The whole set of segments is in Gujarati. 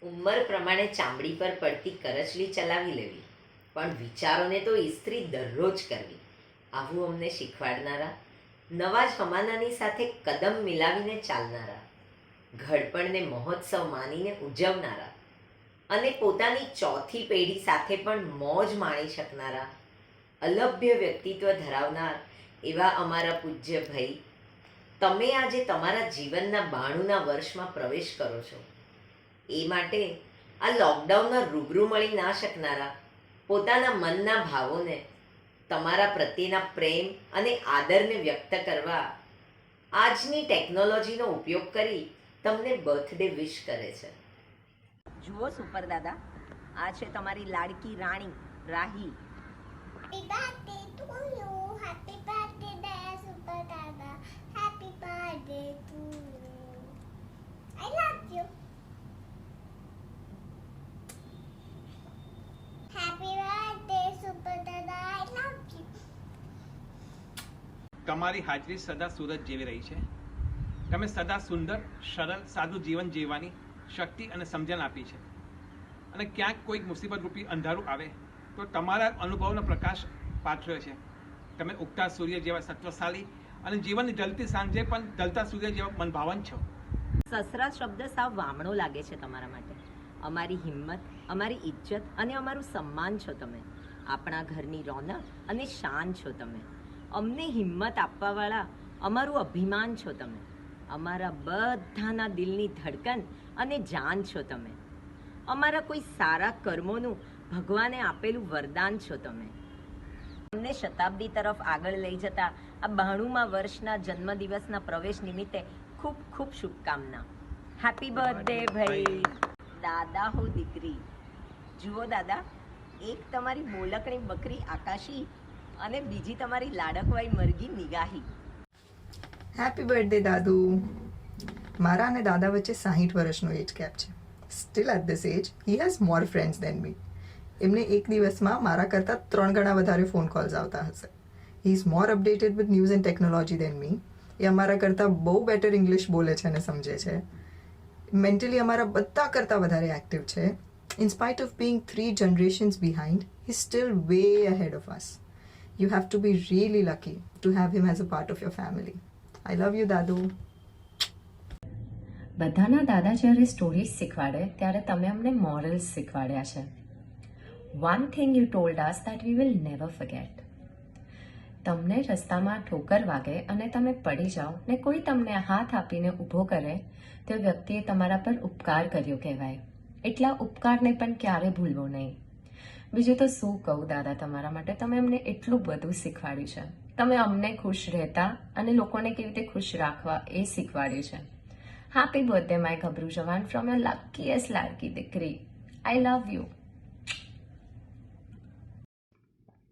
ઉંમર પ્રમાણે ચામડી પર પડતી કરચલી ચલાવી લેવી, પણ વિચારોને તો ઇસ્ત્રી દરરોજ કરવી, આવું અમને શીખવાડનારા, નવા જમાનાની સાથે કદમ મિલાવીને ચાલનારા, ઘડપણને મહોત્સવ માનીને ઉજવનારા અને પોતાની ચોથી પેઢી સાથે પણ મોજ માણી શકનારા, અલભ્ય વ્યક્તિત્વ ધરાવનાર એવા અમારા પૂજ્ય ભાઈ, તમે આજે તમારા જીવનના 92ના વર્ષમાં પ્રવેશ કરો છો. એ માટે આ લોકડાઉનમાં રૂબરૂ મળી ના શકનારા પોતાના મનના ભાવોને, તમારા પ્રત્યેના પ્રેમ અને આદરને વ્યક્ત કરવા આજની ટેકનોલોજીનો ઉપયોગ કરી તમને બર્થડે વિશ કરે છે. જુઓ સુપર દાદા, આ છે તમારી લાડકી રાણી રાહી. Happy birthday to you. Happy birthday, dear Super Dada. Happy birthday to you. I love you. Happy birthday, Super Dada. I love you. તમારી હાજરી સદા સૂરજ જેવી રહી છે. તમે સદા સુંદર, સરળ, સાદું જીવન જીવવાની શક્તિ અને સમજણ આપી છે. અને ક્યાંક કોઈક મુસીબત રૂપી અંધારું આવે તો તમારા અનુભવનો પ્રકાશ પાથર્યો છે. તમે ઉગતા સૂર્ય જેવા સત્વશાળી અને જીવનની ઢલતી સાંજે પણ ઢલતા સૂર્ય જેવા મનભાવન છો. સસરા શબ્દ સાવ વામણો લાગે છે તમારા માટે. અમારી હિંમત, અમારી ઇજ્જત અને અમારું સન્માન છો તમે. આપણા ઘરની રોનક અને શાન છો તમે. અમને હિંમત આપવાવાળા અમારું અભિમાન છો તમે. અમારા બધાના દિલની ધડકન અને જાન છો તમે. અમારા કોઈ સારા કર્મોનું ભગવાને આપેલું વરદાન છો તમે. અમને શતાબ્દી તરફ આગળ લઈ જતા આ 92મા વર્ષના જન્મદિવસના પ્રવેશ નિમિત્તે ખૂબ ખૂબ શુભકામના. હેપી બર્થડે ભાઈ. દાદા હો દીકરી. જુઓ દાદા, એક તમારી બોલકણી બકરી આકાશી અને બીજી તમારી લાડકવાઈ મરઘી નિગાહી. હેપી બર્થડે દાદુ. મારા અને દાદા વચ્ચે 60 વર્ષનો એજ ગેપ છે. Still at this age he has more friends than me. એમને એક દિવસમાં મારા કરતાં 3 ગણા વધારે ફોન કોલ્સ આવતા હશે. He is more updated with news and technology than me. એ અમારા કરતાં બહુ બેટર ઇંગ્લિશ બોલે છે અને સમજે છે. મેન્ટલી અમારા બધા કરતાં વધારે એક્ટિવ છે. In spite of being 3 generations behind, he's still way ahead of us. You have to be really lucky to have him as a part of your family. I love you, Dadu. બધાના દાદા જ્યારે સ્ટોરીઝ શીખવાડે ત્યારે તમે અમને મોરલ્સ શીખવાડ્યા છે. One thing you told us that we will never forget. તમને રસ્તામાં ઠોકર વાગે અને તમે પડી જાઓ ને કોઈ તમને હાથ આપીને ઊભો કરે તે વ્યક્તિએ તમારા પર ઉપકાર કર્યો કહેવાય. એટલા ઉપકારને પણ ક્યારે ભૂલવો નહીં. બીજું તો શું કહું દાદા તમારા માટે, તમે અમને એટલું બધું શીખવાડ્યું છે. તમે અમને ખુશ રહેતા અને લોકોને કેવી રીતે ખુશ રાખવા એ શીખવાડ્યું છે. હેપી બર્થડે માય ગભરું જવાન ફ્રોમ યોર લકીએસ્ટ લાડકી દીકરી. I love you.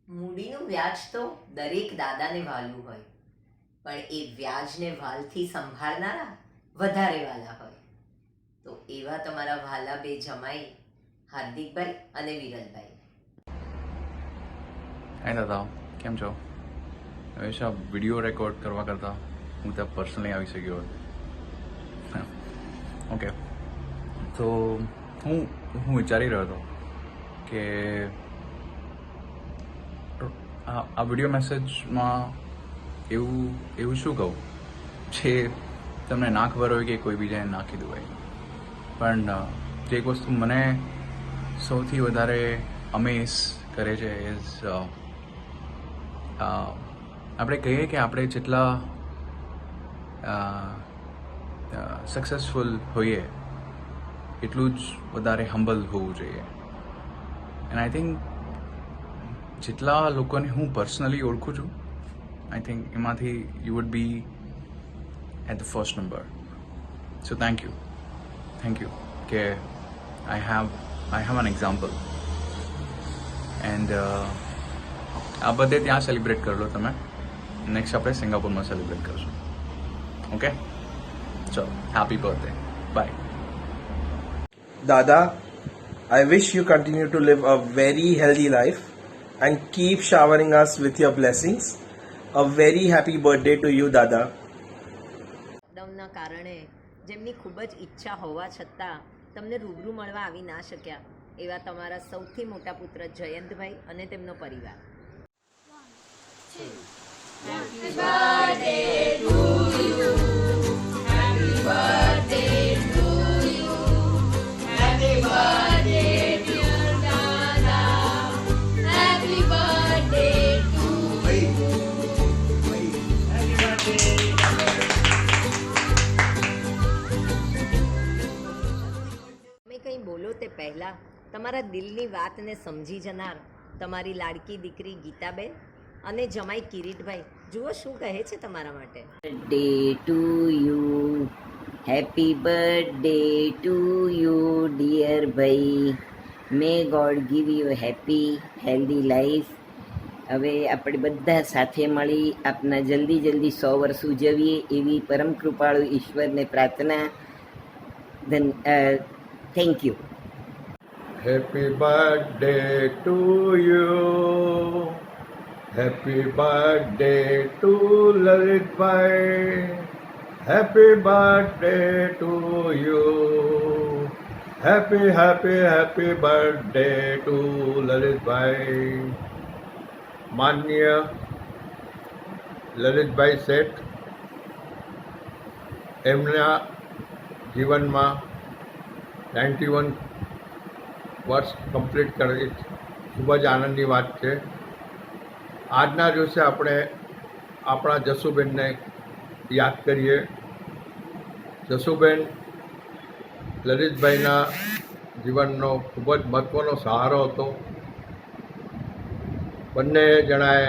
મૂડીનું વ્યાજ તો દરેક દાદાને વાલું હોય, પણ એ વ્યાજને વાલથી સંભાળનારા વધારે વાલા હોય. તો એવા તમારા વાલા બે જમાઈ હાર્દિકભાઈ અને વિરલભાઈ. હાય દાદા, કેમ છો? હંમેશા વિડીયો રેકોર્ડ કરવા કરતાં હું ત્યાં પર્સનલી આવી શક્યો હોત. ઓકે, તો હું વિચારી રહ્યો હતો કે આ વિડીયો મેસેજમાં એવું શું કહું જે તમને ના ખબર હોય કે કોઈ બીજાને ના કીધું હોય. પણ જે એક વસ્તુ મને સૌથી વધારે અમેઝ કરે છે ઇઝ આપણે કહીએ કે આપણે જેટલા સક્સેસફુલ હોઈએ એટલું જ વધારે હમ્બલ હોવું જોઈએ. એન્ડ આઈ થિંક જેટલા લોકોને હું પર્સનલી ઓળખું છું, આઈ થિંક એમાંથી you would be at the first number. So thank you કે I have an example. And આ બધે ત્યાં સેલિબ્રેટ કરી લો તમે. નેક્સ્ટ આપણે સિંગાપુરમાં સેલિબ્રેટ કરશું. ઓકે, ચલો, happy birthday. Bye. Dada, I wish you continue to live a very healthy life and keep showering us with your blessings. A very happy birthday to you, Dada. લોકડાઉનના કારણે જેમની ખૂબ જ ઈચ્છા હોવા છતાં તમને રૂબરૂ મળવા આવી ના શક્યા એવા તમારા સૌથી મોટા પુત્ર જયંતભાઈ અને તેમનો પરિવાર. તમે કંઈ બોલો તે પહેલાં તમારા દિલની વાતને સમજી જનાર તમારી લાડકી દીકરી ગીતાબેન અને જમાઈ કિરીટભાઈ જુઓ શું કહે છે તમારા માટે. Birthday to you, happy birthday to you dear ભાઈ, may God give you happy healthy life. હવે આપણે બધા સાથે મળી આપના જલ્દી 100 વર્ષ ઉજવીએ એવી પરમ કૃપાળુ ઈશ્વરને પ્રાર્થના. Thank you. Happy birthday to you. Happy birthday to Lalitbhai. Happy birthday to you. Happy birthday to Lalitbhai. માનનીય લલિતભાઈ શેઠ, એમના જીવનમાં 91 વર્ષ કમ્પ્લીટ કરી ખૂબ જ આનંદની વાત છે. આજના દિવસે આપણે આપણા જસુબેનને યાદ કરીએ. જસુબેન લલિતભાઈના જીવનનો ખૂબ જ મહત્ત્વનો સહારો હતો. બંને જણાએ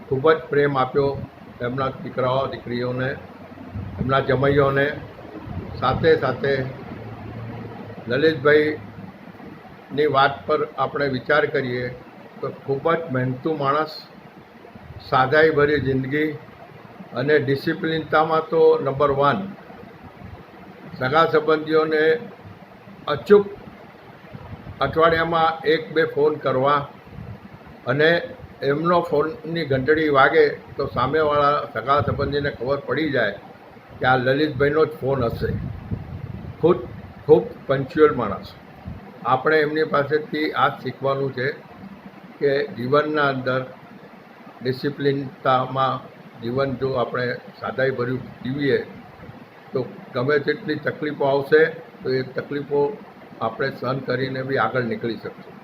ખૂબ જ પ્રેમ આપ્યો એમના દીકરાઓ દીકરીઓને, એમના જમાઈઓને. સાથે સાથે લલિતભાઈની વાત પર આપણે વિચાર કરીએ તો ખૂબ જ મહેનતુ માણસ, સાદાઈભરી જિંદગી અને ડિસિપ્લિનતામાં તો નંબર 1. સગા સંબંધીઓને અચૂક અઠવાડિયામાં 1-2 ફોન કરવા અને એમનો ફોનની ઘંટડી વાગે તો સામેવાળા સગા સંબંધીને ખબર પડી જાય કે આ લલિતભાઈનો જ ફોન હશે. ખૂબ પંચ્યુઅલ માણસ. આપણે એમની પાસેથી આ જ શીખવાનું છે કે જીવનના અંદર ડિસિપ્લિનતામાં જીવન જો આપણે સાદાઈભર્યું જીવીએ તો ગમે તેટલી તકલીફો આવશે તો એ તકલીફો આપણે સહન કરીને બી આગળ નીકળી શકશું.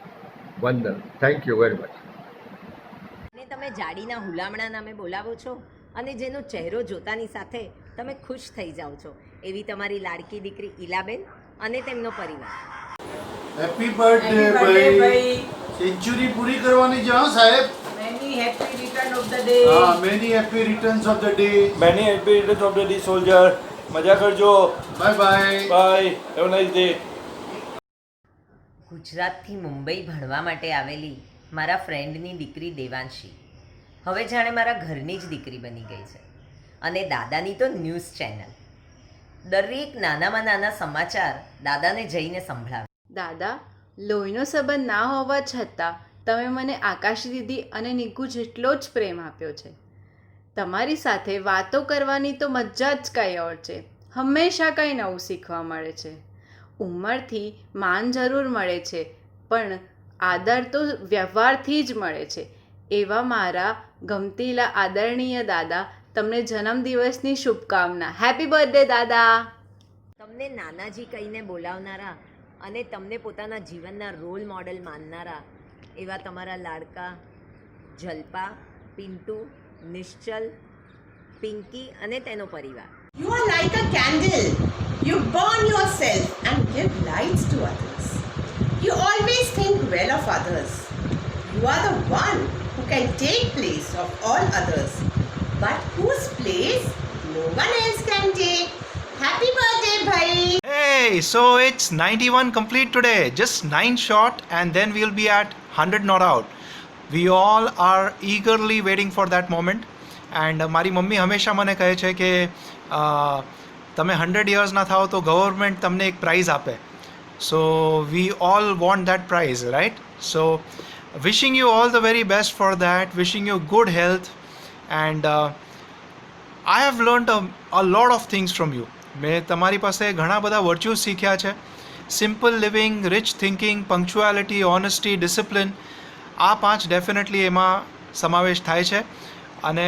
વંદન. Thank you very much. અને તમે જાડીના હુલામણા નામે બોલાવો છો અને જેનો ચહેરો જોતાની સાથે તમે ખુશ થઈ જાઓ છો એવી તમારી લાડકી દીકરી ઈલાબેન અને તેમનો પરિવાર. હેપી બર્થડે ભાઈ. સેન્ચુરી પૂરી કરવાની છે હા સાહેબ. Many happy return of the day. હા, many happy returns of the day. Many happy returns of the day, soldier. મજા કરજો. Bye bye. Bye. Have nice day. ગુજરાતથી મુંબઈ ભણવા માટે આવેલી મારા ફ્રેન્ડની દીકરી દેવાંશી હવે જાણે મારા ઘરની જ દીકરી બની ગઈ છે. અને દાદાની તો ન્યૂઝ ચેનલ. દરેક નાનામાં નાના સમાચાર દાદાને જઈને સંભળાવે. દાદા, લોહીનો સંબંધ ના હોવા છતાં તમે મને આકાશ દીદી અને નિકુ જેટલો જ પ્રેમ આપ્યો છે. તમારી સાથે વાતો કરવાની તો મજા જ કંઈ ઓર છે. હંમેશા કંઈ નવું શીખવા મળે છે. ઉંમરથી માન જરૂર મળે છે પણ આદર તો વ્યવહારથી જ મળે છે. એવા મારા ગમતીલા આદરણીય દાદા, તમને જન્મદિવસની શુભકામના. હેપી બર્થડે દાદા. તમને નાનાજી કહીને બોલાવનારા અને તમને પોતાના જીવનના રોલ મોડલ માનનારા એવા તમારા લાડકા જલ્પા, પિન્ટુ, નિશ્ચલ, પિંકી અને તેનો પરિવાર. You are like a candle. You burn yourself and give lights to others. You always think well of others. You are the one who can take place of all others, but whose place no one else can take. Happy birthday, bhai! Hey, so it's 91 complete today. Just 9 short and then we'll be at 100 not out. We all are eagerly waiting for that moment. And મારી મમ્મી હંમેશા મને કહે છે કે તમે 100 યર્સના થાઓ તો ગવર્મેન્ટ તમને એક પ્રાઇઝ આપે. So we all want that prize, right? So wishing you all the very best for that, wishing you good health, and I have learned a lot of things from you. મેં તમારી પાસે ઘણા બધા વર્ચ્યુઝ શીખ્યા છે simple living, rich thinking, punctuality, honesty, discipline, આ 5 ડેફિનેટલી એમાં સમાવેશ થાય છે. અને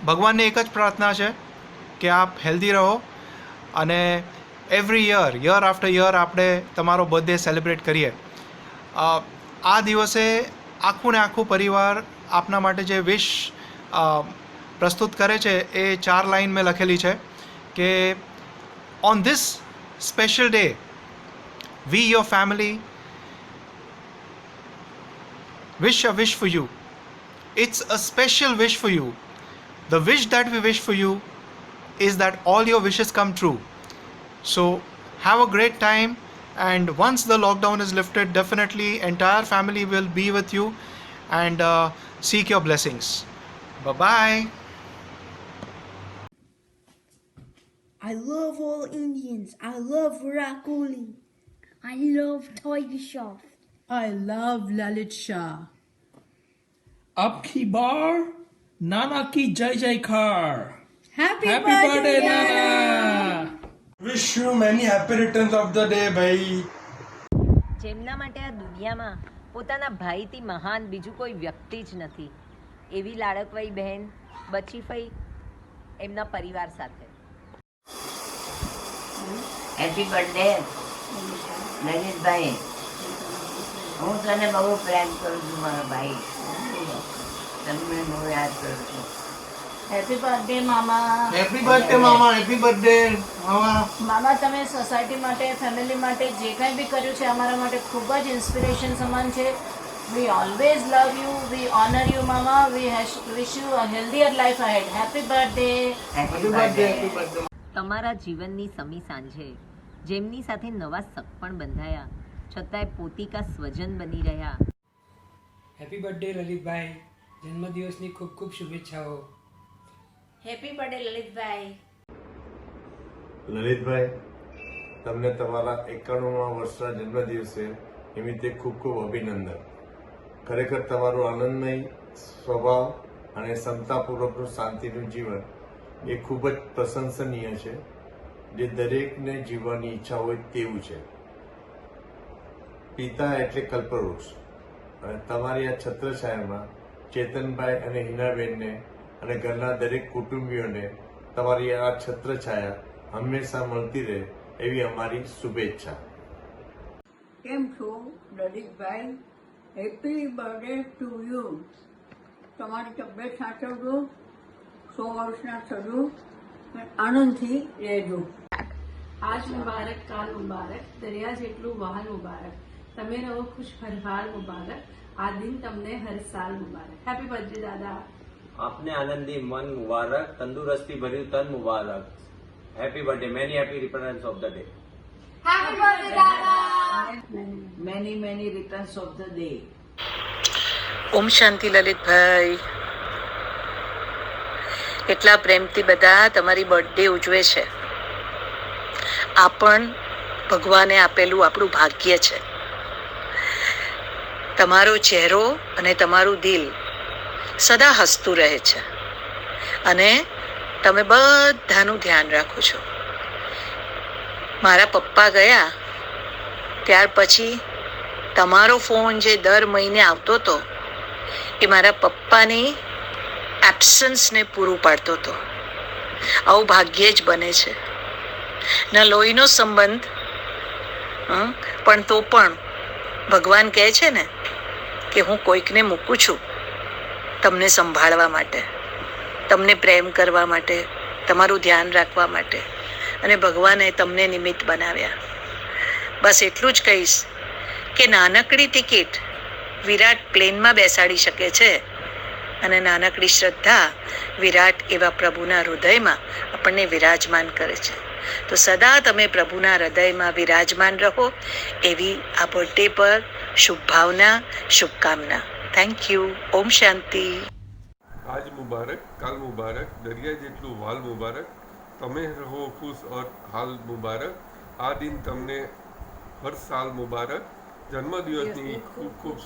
ભગવાનને એક જ પ્રાર્થના છે કે આપ હેલ્ધી રહો અને એવરી યર આફ્ટર યર આપણે તમારો બર્થડે સેલિબ્રેટ કરીએ. આ દિવસે આખું ને આખું પરિવાર આપના માટે જે વિશ પ્રસ્તુત કરે છે એ 4 લાઈન મેં લખેલી છે કે on this special day we your family wish a wish for you. It's a special wish for you. The wish that we wish for you is that all your wishes come true. So have a great time, and once the lockdown is lifted, definitely entire family will be with you and seek your blessings. Bye bye. I love all Indians. I love Virat Kohli. I love Tiger Shroff. I love Lalit Shah. Ab ki bar, Nana ki jai jaikar. Happy birthday, Nana! Wish you many happy returns of the day, ભાઈ. જેમના માટે આ દુનિયામાં પોતાના ભાઈથી મહાન બીજું કોઈ વ્યક્તિ જ નથી, એવી લાડકવાઈ બહેન બચીફઈ એમના પરિવાર સાથે. Happy birthday Nareshbhai. હું તને બહુ પ્રેમ કરું છું મારા ભાઈ. તમને બહુ યાદ કરું છું. હેપી બર્થડે મામા. હેપી બર્થડે મામા. હેપી બર્થડે મામા. મામા, તમે સોસાયટી માટે, ફેમિલી માટે જે કંઈ બી કર્યું છે અમારા માટે ખૂબ જ ઇન્સ્પિરેશન સમાન છે. We always love you, we honour you મામા. We wish you a healthier life ahead. Happy birthday. Happy birthday. તમારા જીવનની સમી સાંજે જેમની સાથે નવા શક પણ બંધાયા છતાંય પોતિકા સ્વજન બની રહ્યા. Happy birthday Lalitbhai. જન્મદિવસની ખૂબ ખૂબ શુભેચ્છાઓ. Happy birthday Lalitbhai. લલિતભાઈ, તમને તમારા 91મા વર્ષના જન્મદિવસે નિમિત્તે ખૂબ ખૂબ અભિનંદન. ખરેખર તમારું આનંદમય સ્વભાવ અને ક્ષમતાપૂર્વકનું શાંતિનું જીવન એ ખૂબ જ પ્રશંસનીય છે, જે દરેકને જીવવાની ઈચ્છા હોય તેવું છે. પિતા એટલે કલ્પવૃક્ષ, અને તમારી આ છત્રછાયામાં ચેતનભાઈ અને હિનાબેનને અને ઘરના દરેક કુટુંબીઓને તમારી આ છત્રછાયા હંમેશા મળતી રહે એવી અમારી શુભેચ્છા. કેમ છો Lalitbhai? Happy birthday to you. તમારી તબિયત સાચવજો, 100 વર્ષના થજો, આનંદથી રહેજો. આજ મુબારક, કાલ મુબારક, દરિયા જેટલું વહાલ મુબારક. તમે રહો ખુશ હરહાલ મુબારક. આ દિન તમને હર સાલ મુબારક. હેપી બર્થડે દાદા. આપને આનંદી મન મુબારક, તંદુરસ્તી ભર્યું તન મુબારક. Happy birthday. Many happy returns of the day. Happy birthday દાદા. Many many returns of the day. ઓમ શાંતિ લલિતભાઈ. એટલા પ્રેમથી બધા તમારી બર્થડે ઉજવે છે. આ પણ ભગવાને આપેલું આપણું ભાગ્ય છે. તમારો ચહેરો અને તમારું દિલ સદા હસતું રહે છે અને તમે બધાનું ધ્યાન રાખો છો. મારા પપ્પા ગયા ત્યાર પછી તમારો ફોન જે દર મહિને આવતો હતો એ મારા પપ્પાની એબ્સન્સને પૂરું પાડતો હતો. આવું ભાગ્યે જ બને છે. ન લોહીનો સંબંધ, પણ તો પણ ભગવાન કહે છે ને કે હું કોઈકને મૂકું છું તમને સંભાળવા માટે, તમને પ્રેમ કરવા માટે, તમારું ધ્યાન રાખવા માટે, અને ભગવાને તમને નિમિત્ત બનાવ્યા. બસ એટલું જ કહીશ કે નાનકડી ટિકિટ વિરાટ પ્લેનમાં બેસાડી શકે છે અને નાનકડી શ્રદ્ધા વિરાટ એવા પ્રભુના હૃદયમાં આપણને વિરાજમાન કરે છે. તો સદા તમે પ્રભુના હૃદયમાં વિરાજમાન રહો એવી આ બર્થડે પર શુભ ભાવના, શુભકામના. Thank you. ઓમ શાંતિ. આજ મુબારક, કાલ મુબારક, દરિયા જેટલું વાલ મુબારક. તમે રહો ખુશ ઓર હાલ મુબારક. આ દિન તમને હર સાલ મુબારક. જન્મદિવસની ખૂબ ખૂબ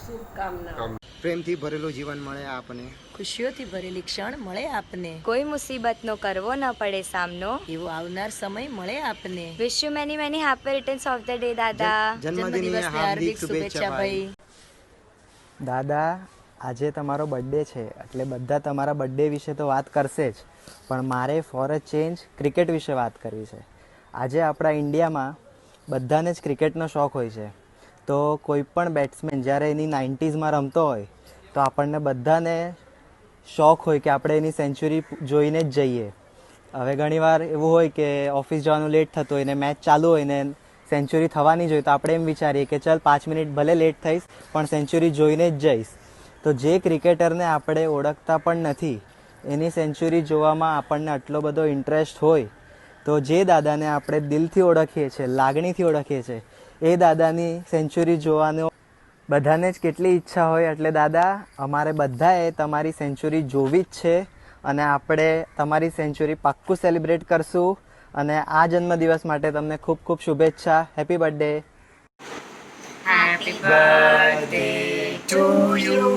શુભકામના. પ્રેમથી ભરેલું જીવન મળે આપને, ખુશીઓથી ભરેલી ક્ષણ મળે આપને, કોઈ મુસીબતનો કરવો ન પડે સામનો, એવો આવનાર સમય મળે આપને. Wish you many many happy returns of the day દાદા. જન્મદિનની હાર્દિક શુભેચ્છા ભાઈ. દાદા, આજે તમારો બર્થડે છે એટલે બધા તમારા બર્થડે વિશે તો વાત કરશે જ, પણ મારે ફોર અ ચેન્જ ક્રિકેટ વિશે વાત કરવી છે. આજે આપણા ઇન્ડિયામાં બધાને જ ક્રિકેટનો શોખ હોય છે, તો કોઈ પણ બેટ્સમેન જ્યારે એની 90sમાં રમતો હોય તો આપણને બધાને શોખ હોય કે આપણે એની સેન્ચુરી જોઈને જ જઈએ. હવે ઘણીવાર એવું હોય કે ઓફિસ જવાનું લેટ થતું હોય ને મેચ ચાલુ હોય ને સેન્ચુરી થવાની જ હોય તો આપણે એમ વિચારીએ કે ચાલ 5 મિનિટ ભલે લેટ થઈશ પણ સેન્ચુરી જોઈને જ જઈશ. તો જે ક્રિકેટરને આપણે ઓળખતા પણ નથી એની સેન્ચુરી જોવામાં આપણને આટલો બધો ઇન્ટરેસ્ટ હોય, તો જે દાદાને આપણે દિલથી ઓળખીએ છીએ, લાગણીથી ઓળખીએ છીએ, એ દાદાની સેન્ચુરી જોવાનો બધાને જ કેટલી ઈચ્છા હોય. એટલે દાદા, અમારે બધાએ તમારી સેન્ચુરી જોવી જ છે અને આપણે તમારી સેન્ચુરી પાક્કું સેલિબ્રેટ કરશું. અને આ જન્મદિવસ માટે તમને ખૂબ ખૂબ શુભેચ્છા. Happy birthday. Happy birthday to you.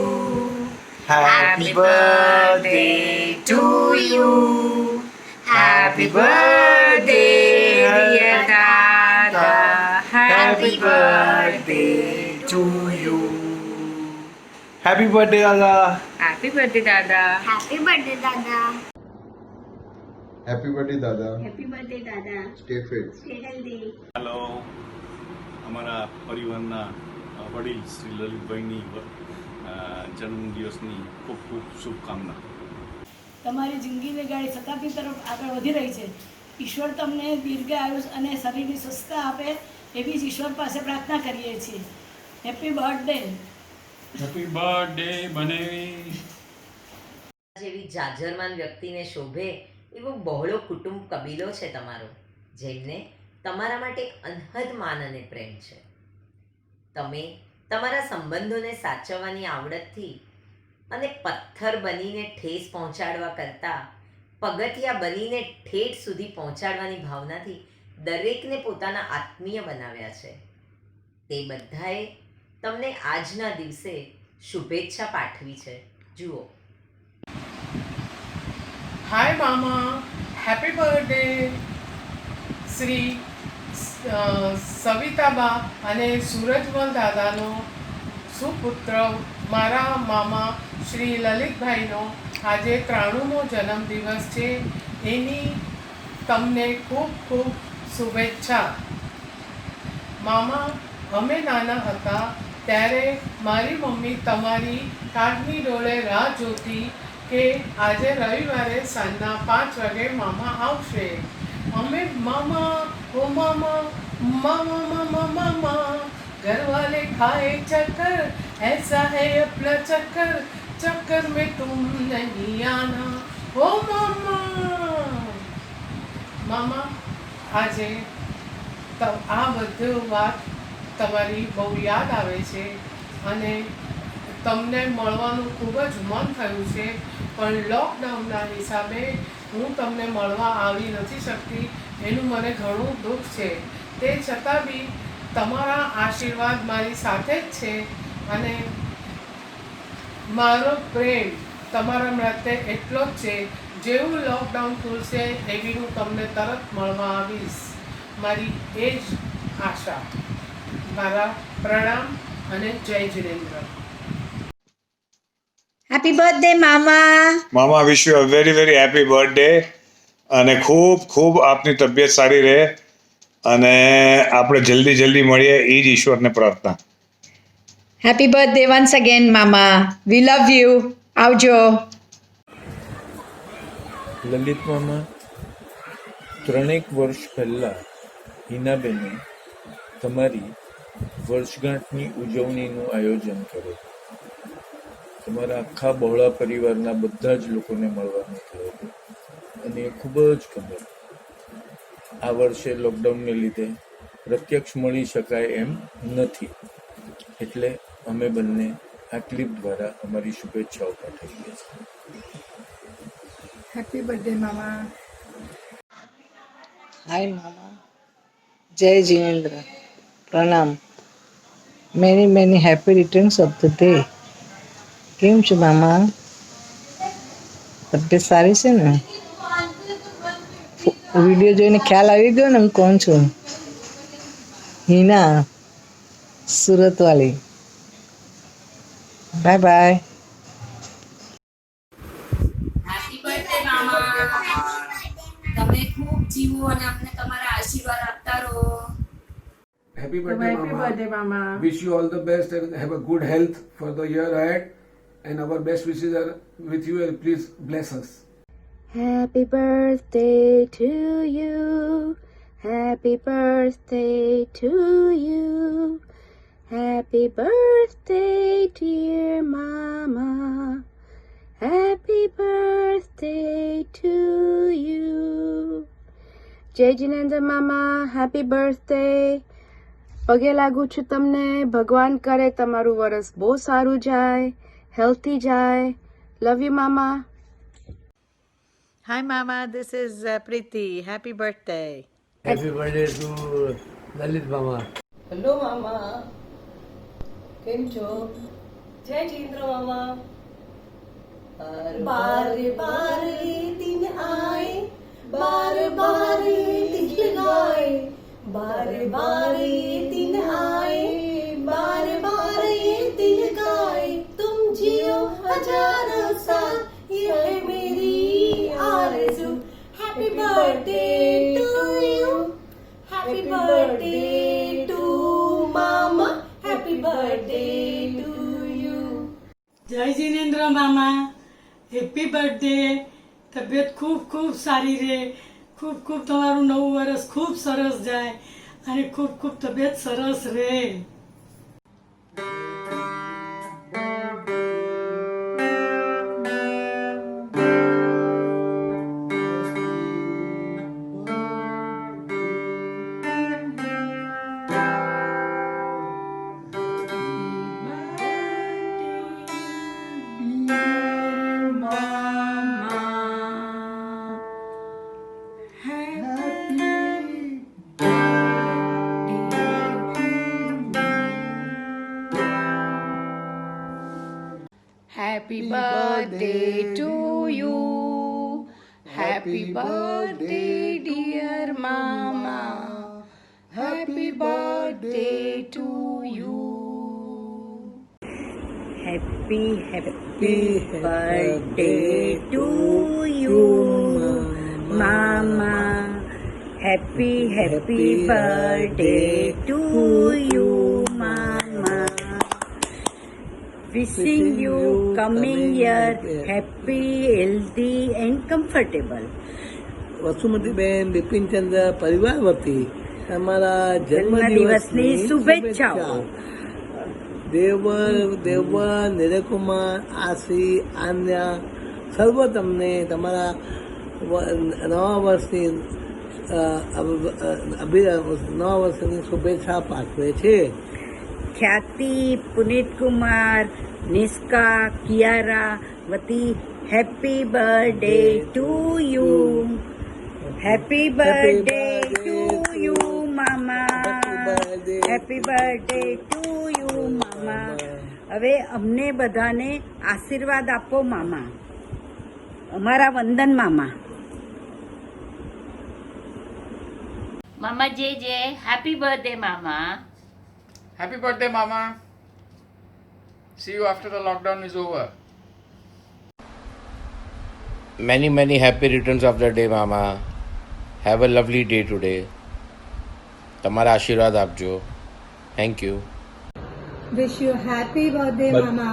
Happy birthday to you. Happy birthday dear દાદા. Happy birthday to you. Happy birthday દાદા. હેપી બર્થડે દાદા. હેપી બર્થડે દાદા. હેપી બર્થડે દાદા. હેપી બર્થડે દાદા. Stay fit. Stay healthy. Hello, અમારા પરિવારના વડીલ શ્રી લલિતભાઈની જન્મદિવસની ખૂબ ખૂબ શુભકામના. તમારી જિંદગીની ગાડી સતાપી તરફ આગળ વધી રહી છે. ઈશ્વર તમને દીર્ઘાયુષ અને શરીરની સ્વસ્થતા આપે એવી જ ઈશ્વર પાસે પ્રાર્થના કરીએ છીએ. Happy birthday. હેપી બર્થડે બનેવી. જેવી જાજરમાન વ્યક્તિને શોભે એવો બહોળો કુટુંબ કબીલો છે તમારો, જેમને તમારા માટે અનહદ માન અને પ્રેમ છે. તમે તમારા સંબંધોને સાચવવાની આવડતથી અને પથ્થર બનીને ઠેસ પહોંચાડવા કરતાં પગથિયા બનીને ઠેઠ સુધી પહોંચાડવાની ભાવનાથી દરેકને પોતાના આત્મીય બનાવ્યા છે. તે બધાએ તમને આજના દિવસે શુભેચ્છા પાઠવી છે. જુઓ. હાય મામા, હેપી બર્થડે. શ્રી સવિતાબા અને સૂરજમલ દાદાનો સુપુત્ર મારા મામા શ્રી લલિતભાઈનો આજે 93મો જન્મદિવસ છે. એની તમને ખૂબ ખૂબ શુભેચ્છા. મામા, અમે નાના હતા ત્યારે મારી મમ્મી તમારી કાગની ડોળે રાહ જોતી કે આજે રવિવારે સાંજના 5 વાગે મામા આવશે. અમે મામા ઓ મામા મામા મામા મામા घर वाले खाए चक्कर ऐसा है अपना चक्कर चक्कर में तुम नहीं आना ओ मामा. મામા, આજે આ બધું વાત તમારી બહુ યાદ આવે છે અને તમને મળવાનું ખૂબ જ મન થયું છે, પણ લોકડાઉનના હિસાબે હું તમને મળવા આવી નથી શકતી. એનું મને ઘણું દુઃખ છે. તે છતાં બી તમારા આશીર્વાદ મારી સાથે જ છે અને મારો પ્રેમ તમારા પ્રત્યે એટલો જ છે. જેવું લોકડાઉન ખુલશે એવી હું તમને તરત મળવા આવીશ. મારી એ જ આશા. મારા પ્રણામ અને જય જીનેન્દ્ર. હેપી બર્થડે મામા. મામા, વિશ you a very very happy birthday અને ખૂબ ખૂબ આપની તબિયત સારી રહે અને આપણે જલ્દી જલ્દી મળીએ એ જ ઈશ્વરને પ્રાર્થના. હેપી બર્થડે વન્સ અગેન મામા. વી લવ યુ. આવજો. લલિત મામા, 3 વર્ષ પહેલાં હિનાબેને તમારી વર્ષગાંઠની ઉજવણીનું આયોજન કર્યું. તમારા આખા બહોળા પરિવારના બધા જ લોકોને મળવાનું થયું હતું અને એ ખૂબ જ ગમ્યું. આ વર્ષે લોકડાઉનને લીધે પ્રત્યક્ષ મળી શકાય એમ નથી, એટલે અમે બંને આ ક્લિપ દ્વારા અમારી શુભેચ્છાઓ પાઠવીએ છીએ. હેપી બર્થડે મામા. હાય મામા, જય જીનેન્દ્ર, પ્રણામ. Many many happy returns of the day. કેમ છો મામા? તબિયત સારી છે ને? વિડીયો જોઈને ખ્યાલ આવી ગયો ને હું કોણ છું? હિના, સુરતવાળી. Bye bye. હેપી બર્થડે મામા. તમે ખૂબ જીવો અને અમને તમારા આશીર્વાદ આપતા રહો. Happy birthday, Mama. Wish you all the best and have a good health for the year ahead. And our best wishes are with you, and please bless us. Happy birthday to you. Happy birthday to you. Happy birthday, dear Mama. Happy birthday to you. Jai Jinendra Mama, happy birthday. પગે લાગુ છું તમને. ભગવાન કરે તમારું વરસ બહુ સારું જાય, હેલ્થી જાય. લવ યુ મામા. Hi Mama, this is Preeti. Happy birthday. Happy birthday to Lalit Mama. Hello મામા, કેમ છો? જય જીન્દ્ર મામા. બાર બાર ये दिन आए, बार बार ये दिन लगाए, बार बार ये दिन आए, बार बार ये दिन गाए. तुम जियो हजारों साल, ये है मेरी आरज़ू. Happy birthday to you, happy birthday to मामा, हैप्पी बर्थडे टू यू. જય જીનેન્દ્ર મામા, હેપી બર્થડે. તબિયત ખૂબ ખૂબ સારી રહે, ખૂબ ખૂબ તમારું નવું વર્ષ ખૂબ સરસ જાય અને ખૂબ ખૂબ તબિયત સરસ રહે. Happy birthday to you. Happy birthday, dear Mama. Happy birthday to you. Happy birthday to you, Mama. Happy birthday to you, Mama. Wishing you coming year happy, healthy and comfortable. વસુમતીબેન Bipinchandra પરિવાર વતી તમારા જન્મદિવસની શુભેચ્છાઓ. દેવર નિરકુમાર, આશી, આન્યા સર્વ તમને તમારા નવા વર્ષની નવા વર્ષની શુભેચ્છા પાઠવે છે. ખ્યાતિ, પુનિત કુમાર, નિષ્કા, કિયારા વતી happy birthday to you. Happy birthday to you મામા. હેપી બર્થડે ટુ યુ મામા. હવે અમને બધાને આશીર્વાદ આપો મામા, અમારા વંદન મામા. મામા જે હેપી બર્થડે મામા. Happy birthday, Mama. See you after the lockdown is over. Many happy returns of the day, Mama. Have a lovely day today. તમારા આશીર્વાદ આપજો. Thank you. Wish you happy birthday, Mama.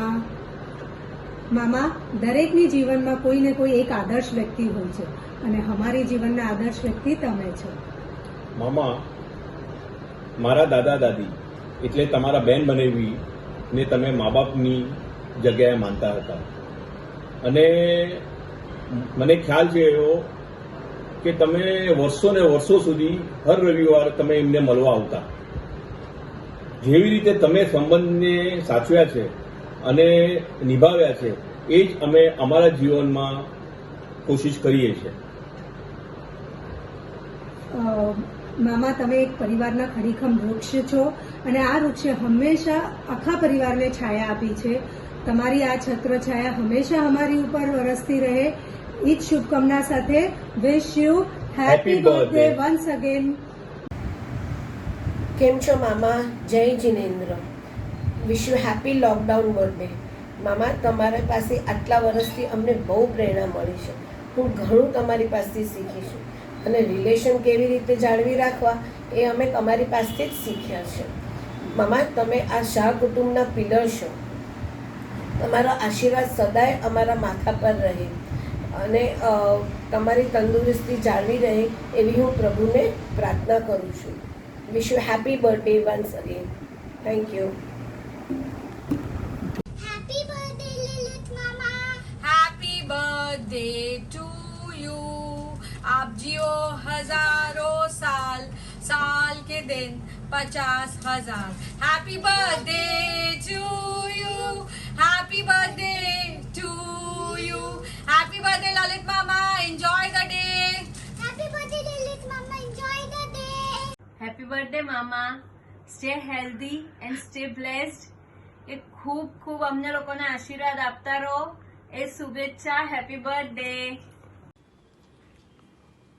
મામા, દરેકની જીવનમાં કોઈ ને કોઈ એક આદર્શ વ્યક્તિ હોય છે અને અમારી જીવનના આદર્શ વ્યક્તિ તમે છો. મામા, મારા દાદા દાદી એટલે તમારા બેન બનેવી ને તમે મા બાપની જગ્યાએ માનતા હતા અને મને ખ્યાલ છે એવો કે તમે વર્ષો ને વર્ષો સુધી હર રવિવાર તમે એમને મળવા આવતા. જેવી રીતે તમે સંબંધને સાચવ્યા છે અને નિભાવ્યા છે એ જ અમે અમારા જીવનમાં કોશિશ કરીએ છીએ. મામા તમે એક પરિવારના ખડીખમ વૃક્ષ છો અને આ વૃક્ષે હંમેશા આખા પરિવારને છાયા આપી છે. તમારી આ છત્ર છાયા હંમેશા અમારી ઉપર વરસતી રહે. એ જ શુભકામના સાથે વિશ you happy birthday once again. કેમ છો મામા? જય જિનેન્દ્ર. વિશ યુ હેપી લોકડાઉન બર્થડે. મામા, તમારા પાસે આટલા વર્ષથી અમને બહુ પ્રેરણા મળી છે. હું ઘણું તમારી પાસેથી શીખી છું અને રિલેશન કેવી રીતે જાળવી રાખવા એ અમે તમારી પાસેથી જ શીખ્યા છે. મામા, તમે આ શાહ કુટુંબના પિલર છો. તમારો આશીર્વાદ સદાય અમારા માથા પર રહે અને તમારી તંદુરસ્તી જાળવી રહે એવી હું પ્રભુને પ્રાર્થના કરું છું. Wish you happy birthday once again. Thank you. Happy birthday to you. आप जियो हजारों साल, साल के दिन 50,000. Happy birthday to you. Happy birthday to you. Happy birthday Lalit मामा. Enjoy the day. Happy birthday Lalit मामा. Enjoy the day. Happy birthday મામા. Stay healthy and stay blessed. એ ખૂબ ખૂબ અમને લોકોને આશીર્વાદ આપતા રહો એ શુભેચ્છા. Happy birthday.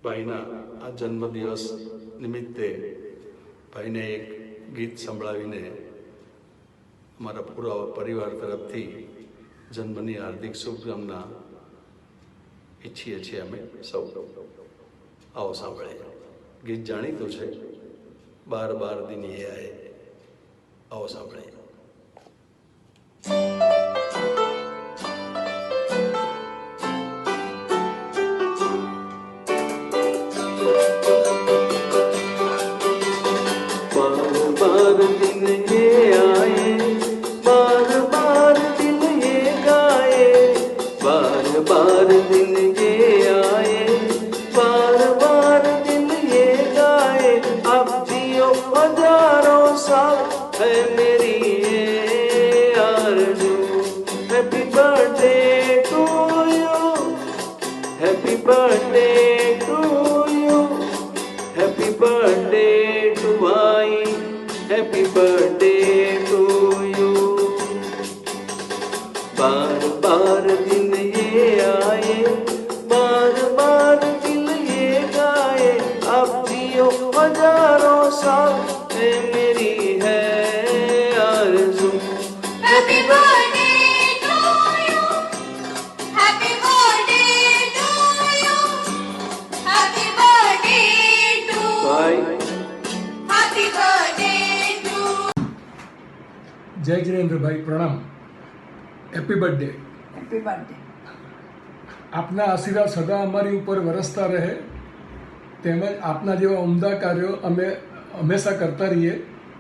ભાઈના આ જન્મદિવસ નિમિત્તે ભાઈને એક ગીત સંભળાવીને અમારા પૂરા પરિવાર તરફથી જન્મની હાર્દિક શુભકામના ઈચ્છીએ છીએ અમે સૌ. આવો સાંભળીએ. ગીત જાણીતું છે, 12 દિન એ આએ. આવો સાંભળીએ. જય જિનેન્દ્રભાઈ, પ્રણામ. Happy birthday. Happy birthday. આપના આશીર્વાદ સદા અમારી ઉપર વરસતા રહે તેમજ આપના જેવા ઉમદા કાર્યો અમે હંમેશા કરતા રહીએ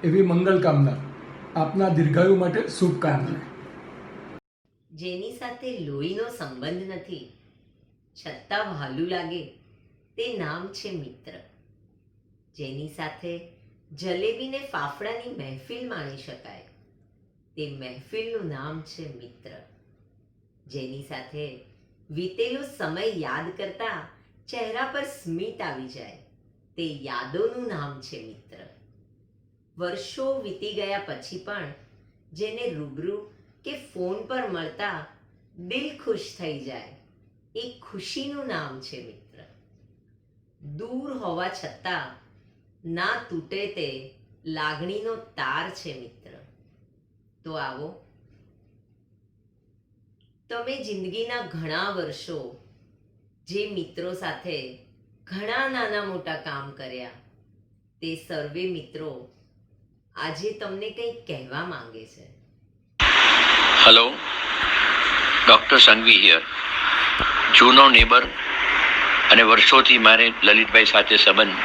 એવી મંગલ કામના. આપના દીર્ઘાયુ માટે શુભકામના. જેની સાથે લોહીનો સંબંધ નથી છતાં વહાલું લાગે તે નામ છે મિત્ર. જેની સાથે જલેબીને ફાફડાની મહેફિલ માણી શકાય તે મહેફિલનું નામ છે મિત્ર. જેની સાથે વીતેલો સમય યાદ કરતા ચહેરા પર સ્મિત આવી જાય તે યાદોનું નામ છે મિત્ર. વર્ષો વીતી ગયા પછી પણ જેને રૂબરૂ કે ફોન પર મળતા દિલ ખુશ થઈ જાય એ ખુશીનું નામ છે મિત્ર. દૂર હોવા છતાં ના તૂટે તે લાગણીનો તાર છે મિત્ર. તો આવો, તમે જિંદગીના ઘણા વર્ષો જે મિત્રો સાથે ઘણા નાના મોટા કામ કર્યા તે સર્વે મિત્રો આજે તમને કંઈક કહેવા માંગે છે. Hello, doctor Sanghvi here. જૂનો નેબર અને વર્ષોથી મારે લલિતભાઈ સાથે સંબંધ.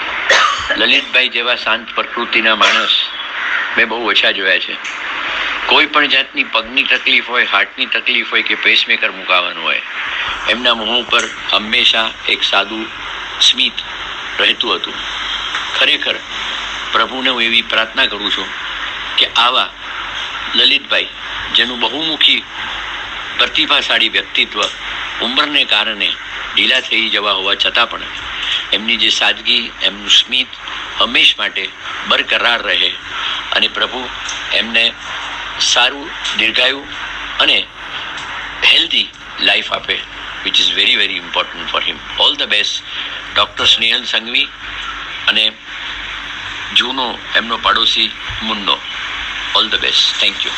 લલિતભાઈ જેવા શાંત પ્રકૃતિના માણસ મેં બહુ ઓછા જોયા છે. કોઈ પણ જાતની પગની તકલીફ હોય, હાર્ટની તકલીફ હોય કે પેસમેકર મુકાવવાનું હોય, એમના મોં ઉપર હંમેશા એક સાદું સ્મિત રહેતું હતું. ખરેખર પ્રભુને હું એવી પ્રાર્થના કરું છું કે આવા લલિતભાઈ, જેનું બહુમુખી પ્રતિભાશાળી વ્યક્તિત્વ ઉંમરને કારણે ઢીલા થઈ જવા હોવા છતાં પણ એમની જે સાદગી, એમનું સ્મિત હંમેશ માટે બરકરાર રહે અને પ્રભુ એમને સારું દીર્ઘાયુ અને હેલ્ધી લાઈફ આપે, which is very very important for him. All the best doctor Snehal Sanghavi અને જૂનો એમનો પાડોશી Munno. All the best. Thank you.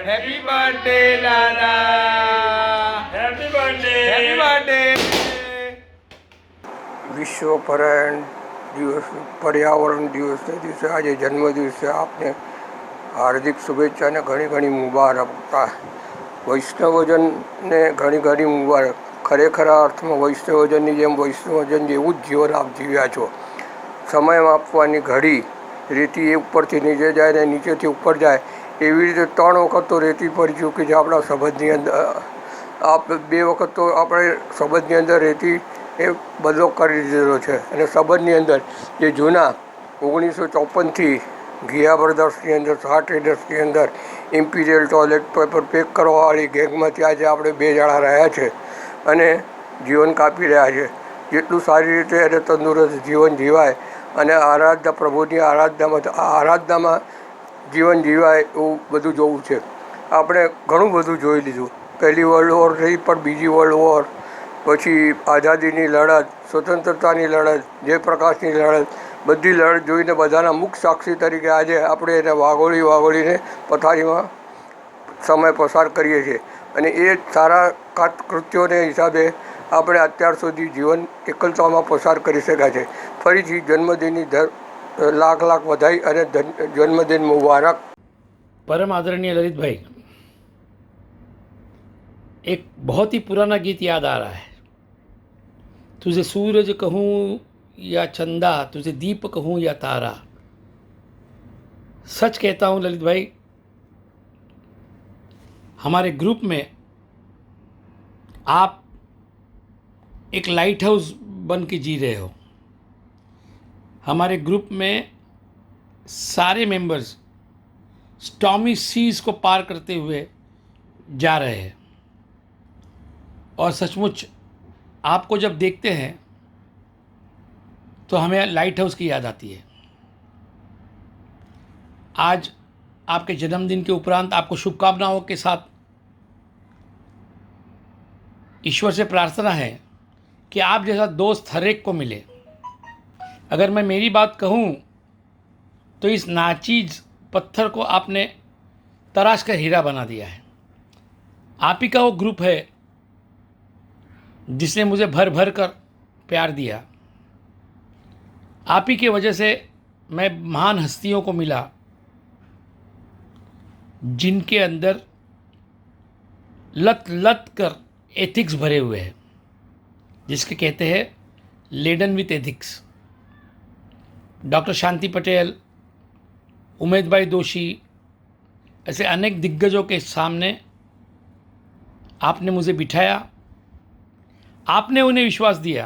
Happy birthday દાદા. Happy birthday. Happy birthday. વિશ્વ પર્યાવરણ દિવસના દિવસે આજે જન્મદિવસે આપને હાર્દિક શુભેચ્છા અને ઘણી ઘણી મુબારક. વૈષ્ણવજનને ઘણી ઘણી મુબારક. ખરેખર અર્થમાં વૈષ્ણવજનની જેમ વૈષ્ણવજન જેવું જ જીવન આપ જીવ્યા છો. સમય માપવાની ઘડી, રેતી એ ઉપરથી નીચે જાય ને નીચેથી ઉપર જાય, એવી રીતે 3 વખત તો રેતી પડી ચૂકી છે આપણા સંબંધની અંદર. 2 વખત તો આપણે સંબંધની અંદર રેતી એ બદલો કરી દીધેલો છે. અને સંબંધની અંદર જે જૂના 1954થી ઘિયા બ્રદર્સની અંદર, શાહ ટ્રેડર્સની અંદર ઇમ્પિરિયલ ટોયલેટ પેપર પેક કરવાવાળી ગેંગમાંથી આજે આપણે 2 જણા રહ્યા છે અને જીવન કાપી રહ્યા છે. જેટલું સારી રીતે અને તંદુરસ્ત જીવન જીવાય અને આરાધના, પ્રભુની આરાધનામાં જીવન જીવાય એવું બધું જોવું છે. આપણે ઘણું બધું જોઈ લીધું. પહેલી વર્લ્ડ વોર રહી, પણ બીજી વર્લ્ડ વોર, પછી આઝાદીની લડત, સ્વતંત્રતાની લડત, જયપ્રકાશની લડત, બધી લડત જોઈને બધાના મુખ્ય સાક્ષી તરીકે આજે આપણે એને વાગોળીને પથારીમાં સમય પસાર કરીએ છીએ. અને એ સારા કૃત્યોને હિસાબે આપણે અત્યાર સુધી જીવન એકલતામાં પસાર કરી શક્યા છે. ફરીથી જન્મદિનની લાખ લાખ વધાઈ અને जन्मदिन मुबारक. परम आदरणीय ललित भाई, एक बहुत ही पुराना गीत याद आ रहा है. तुझे सूरज कहूँ या चंदा, तुझे दीप कहूँ या तारा. सच कहता हूँ ललित भाई, हमारे ग्रुप में आप एक लाइट हाउस बन के जी रहे हो. हमारे ग्रुप में सारे मेंबर्स स्टॉर्मी सीज को पार करते हुए जा रहे हैं. और सचमुच आपको जब देखते हैं तो हमें लाइट हाउस की याद आती है. आज आपके जन्मदिन के उपरांत आपको शुभकामनाओं के साथ ईश्वर से प्रार्थना है कि आप जैसा दोस्त हर एक को मिले. अगर मैं मेरी बात कहूँ तो इस नाचीज पत्थर को आपने तराश कर हीरा बना दिया है. आप ही का वो ग्रुप है जिसने मुझे भर भर कर प्यार दिया. आप ही की वजह से मैं महान हस्तियों को मिला जिनके अंदर लत लत कर एथिक्स भरे हुए हैं, जिसके कहते हैं लेडन विथ एथिक्स. डॉक्टर शांति पटेल, उमेद भाई दोषी, ऐसे अनेक दिग्गजों के सामने आपने मुझे बिठाया. आपने उन्हें विश्वास दिया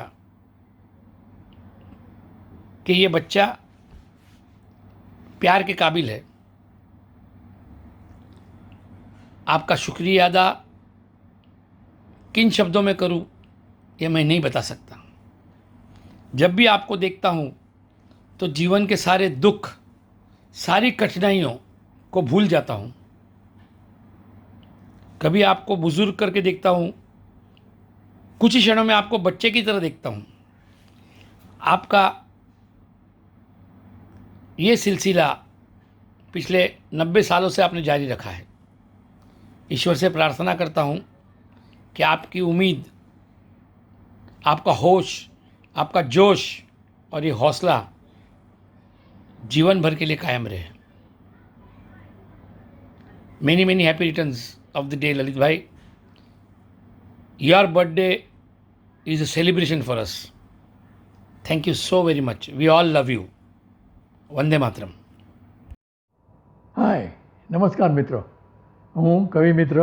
कि ये बच्चा प्यार के काबिल है. आपका शुक्रिया अदा किन शब्दों में करूं ये मैं नहीं बता सकता. जब भी आपको देखता हूं तो जीवन के सारे दुख, सारी कठिनाइयों को भूल जाता हूं. कभी आपको बुजुर्ग करके देखता हूं, कुछ ही क्षणों में आपको बच्चे की तरह देखता हूं. आपका ये सिलसिला पिछले 90 सालों से आपने जारी रखा है. ईश्वर से प्रार्थना करता हूं कि आपकी उम्मीद, आपका होश, आपका जोश और ये हौसला जीवन भर के लिए कायम रहे. Many many happy returns of the day Lalit भाई. Your birthday is a celebration for us. Thank you so very much. We all love you. Vande Mataram. હાય, નમસ્કાર મિત્રો. હું કવિ મિત્ર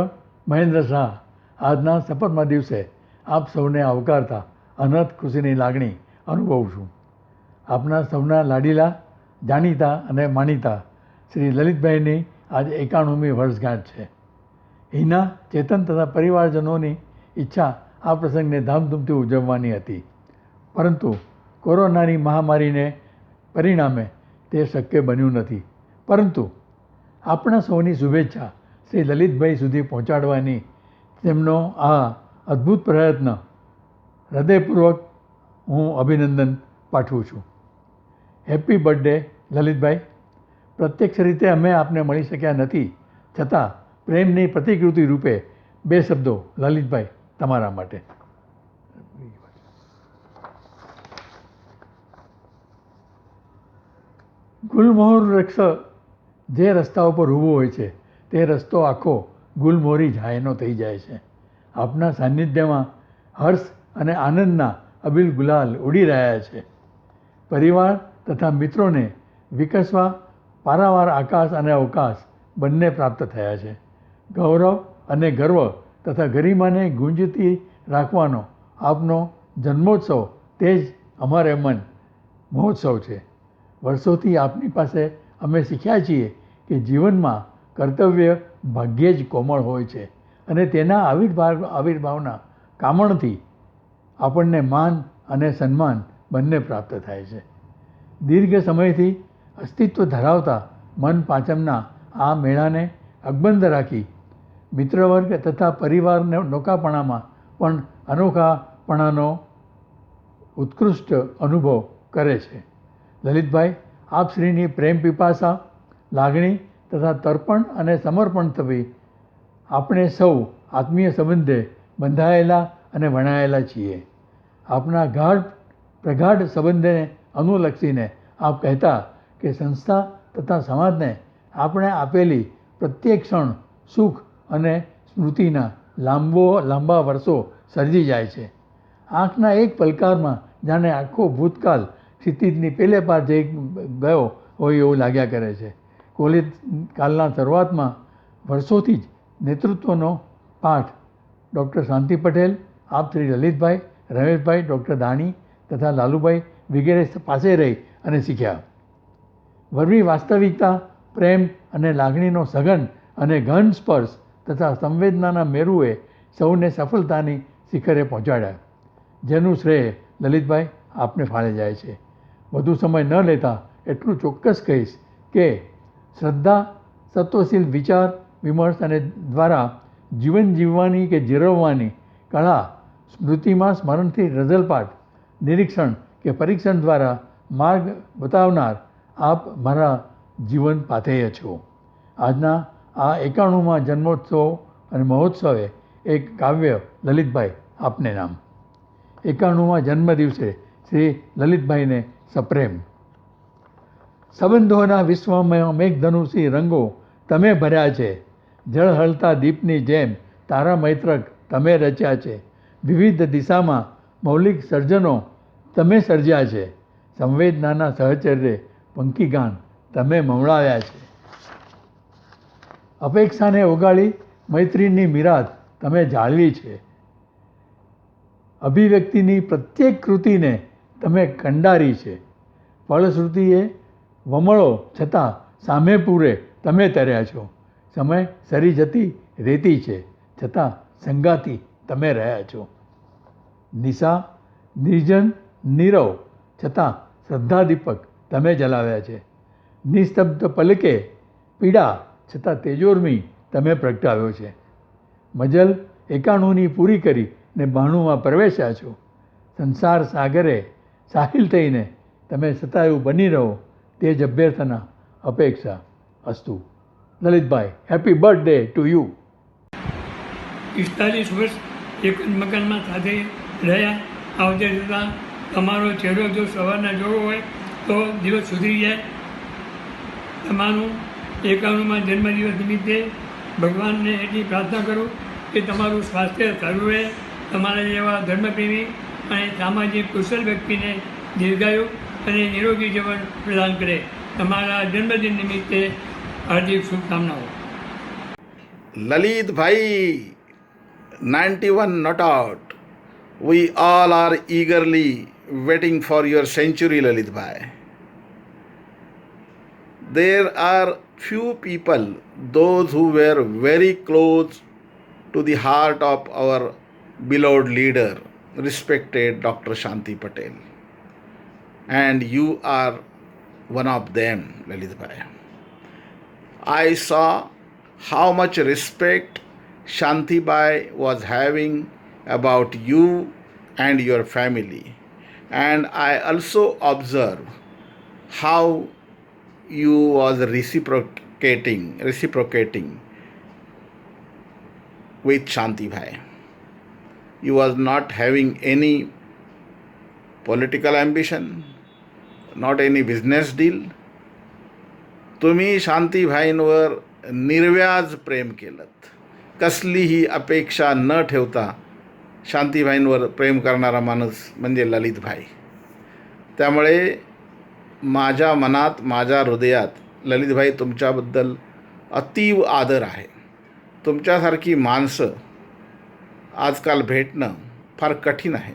મહેન્દ્ર શાહ આજના શપથના દિવસે આપ સૌને આવકારતા અનહદ ખુશીની લાગણી અનુભવું છું. આપના સૌના લાડીલા, જાણીતા અને માનીતા શ્રી લલિતભાઈની આજે 91મી વર્ષગાંઠ છે. એના ચેતન તથા પરિવારજનોની ઈચ્છા આ પ્રસંગને ધામધૂમથી ઉજવવાની હતી, પરંતુ કોરોનાની મહામારીને પરિણામે તે શક્ય બન્યું નથી. પરંતુ આપણા સૌની શુભેચ્છા શ્રી લલિતભાઈ સુધી પહોંચાડવાની તેમનો આ અદ્ભુત પ્રયત્ન હૃદયપૂર્વક હું અભિનંદન પાઠવું છું. Happy birthday Lalitbhai. પ્રત્યક્ષ રીતે અમે આપને મળી શક્યા નથી, છતાં પ્રેમની પ્રતિકૃતિ રૂપે 2 શબ્દો લલિતભાઈ તમારા માટે. ગુલમોહર વૃક્ષ જે રસ્તા ઉપર ઊભો હોય છે તે રસ્તો આખો ગુલમોહરી છાંયનો થઈ જાય છે. આપના સાનિધ્યમાં હર્ષ અને આનંદના અબિલ ગુલાલ ઉડી રહ્યા છે. પરિવાર તથા મિત્રોને વિકસવા પારાવાર આકાશ અને અવકાશ બંને પ્રાપ્ત થયા છે. ગૌરવ અને ગર્વ તથા ગરિમાને ગુંજતી રાખવાનો આપનો જન્મોત્સવ તે જ અમારે મન મહોત્સવ છે. વર્ષોથી આપની પાસે અમે શીખ્યા છીએ કે જીવનમાં કર્તવ્ય ભાગ્યે જ કોમળ હોય છે અને તેના આવિર્ભાવના કામણથી આપણને માન અને સન્માન બંને પ્રાપ્ત થાય છે. દીર્ઘ સમયથી અસ્તિત્વ ધરાવતા મન પાંચમના આ મેળાને અકબંધ રાખી મિત્રવર્ગ તથા પરિવારને નોકાપણામાં પણ અનોખાપણાનો ઉત્કૃષ્ટ અનુભવ કરે છે. લલિતભાઈ, આપ શ્રીની પ્રેમ પીપાસા, લાગણી તથા તર્પણ અને સમર્પણ થકી આપણે સૌ આત્મીય સંબંધે બંધાયેલા અને વણાયેલા છીએ. આપના પ્રગાઢ સંબંધને અનુલક્ષીને આપ કહેતા કે સંસ્થા તથા સમાજને આપણે આપેલી પ્રત્યેક ક્ષણ સુખ અને સ્મૃતિના લાંબા વર્ષો સર્જી જાય છે. આંખના એક પલકારમાં જાણે આખો ભૂતકાળ ક્ષિતિજની પેલે પાર જઈ ગયો હોય એવું લાગ્યા કરે છે. કોલેજ કાલના શરૂઆતમાં વર્ષોથી જ નેતૃત્વનો પાઠ ડૉક્ટર શાંતિ પટેલ, આપ શ્રી લલિતભાઈ, રમેશભાઈ, ડૉક્ટર દાણી તથા લાલુભાઈ વગેરે પાસે રહી અને શીખ્યા. વરવી વાસ્તવિકતા, પ્રેમ અને લાગણીનો સઘન અને ગહન સ્પર્શ તથા સંવેદનાના મેરુએ સૌને સફળતાની શિખરે પહોંચાડ્યા, જેનું શ્રેય લલિતભાઈ આપને ફાળે જાય છે. વધુ સમય ન લેતા એટલું ચોક્કસ કહીશ કે શ્રદ્ધા, સત્વશીલ વિચાર વિમર્શ અને દ્વારા જીવન જીવવાની કે જીરવવાની કળા, સ્મૃતિમાં સ્મરણથી રઝલપાટ, નિરીક્ષણ કે પરીક્ષણ દ્વારા માર્ગ બતાવનાર આપ મારા જીવન પાથેય છો. આજના આ 91માં જન્મોત્સવ અને મહોત્સવે એક કાવ્ય લલિતભાઈ આપને નામ. 91માં જન્મદિવસે શ્રી લલિતભાઈને સપ્રેમ. સંબંધોના વિશ્વમાં મેઘધનુષી રંગો તમે ભર્યા છે. જળ હળતા દીપની જેમ તારા મૈત્રક તમે રચ્યા છે. વિવિધ દિશામાં મૌલિક સર્જનો તમે સર્જ્યા છે. સંવેદનાના સહચર્ય પંખીગાન તમે મમડાવ્યા છે. અપેક્ષાને ઓગાળી મૈત્રીની મીરાત તમે જાળવી છે. અભિવ્યક્તિની પ્રત્યેક કૃતિને તમે કંડારી છે. ફળશ્રુતિએ વમળો છતાં સામે પૂરે તમે તર્યા છો. સમય સરી જતી રેતી છે, છતાં સંગાતી તમે રહ્યા છો. નિશા નિર્જન નીરવ છતાં શ્રદ્ધાદીપક તમે જલાવ્યા છે. નિસ્તબ્ધ પલકે પીડા છતાં તેજોર્મી તમે પ્રગટાવ્યો છે. મજલ 91ની પૂરી કરી ને 92માં પ્રવેશ્યા છો. સંસાર સાગરે સાહિલ થઈને તમે સતાયું બની રહો તે જ અભ્યર્થના અપેક્ષા અસ્તુ. Lalitbhai, happy birthday to you. 45 વર્ષ એક જ મકાનમાં સાથે રહ્યા. આવતે જતાં તમારો ચહેરો જો સવારના જોવો હોય તો દિવસ સુધરી જાય. તમારું 91માં જન્મદિવસ નિમિત્તે ભગવાનને એટલી પ્રાર્થના કરું કે તમારું સ્વાસ્થ્ય સારું રહે. તમારા જેવા ધર્મપ્રેમી અને સામાજિક કુશળ વ્યક્તિને દીર્ઘાયુ અને નિરોગી જીવન પ્રદાન કરે. તમારા જન્મદિન નિમિત્તે હાર્દિક શુભકામનાઓ. Lalitbhai, 91 not out. We all are eagerly waiting for your century, Lalitbhai. There are few people, those who were very close to the heart of our beloved leader, respected Dr. Shanti Patel. And you are one of them, Lalitbhai. I saw how much respect Shantibai was having about you and your family, and I also observed how you was reciprocating with Shantibai. You was not having any political ambition, not any business deal. तुम्ही शांतीभाईंवर निर्व्याज प्रेम केलंत. कसलीही अपेक्षा न ठेवता शांतीभाईंवर प्रेम करणारा माणूस म्हणजे ललितभाई. त्यामुळे माझ्या मनात, माझ्या हृदयात ललितभाई तुमच्याबद्दल अतीव आदर आहे. तुमच्यासारखी माणसं आजकाल भेटणं फार कठीण आहे.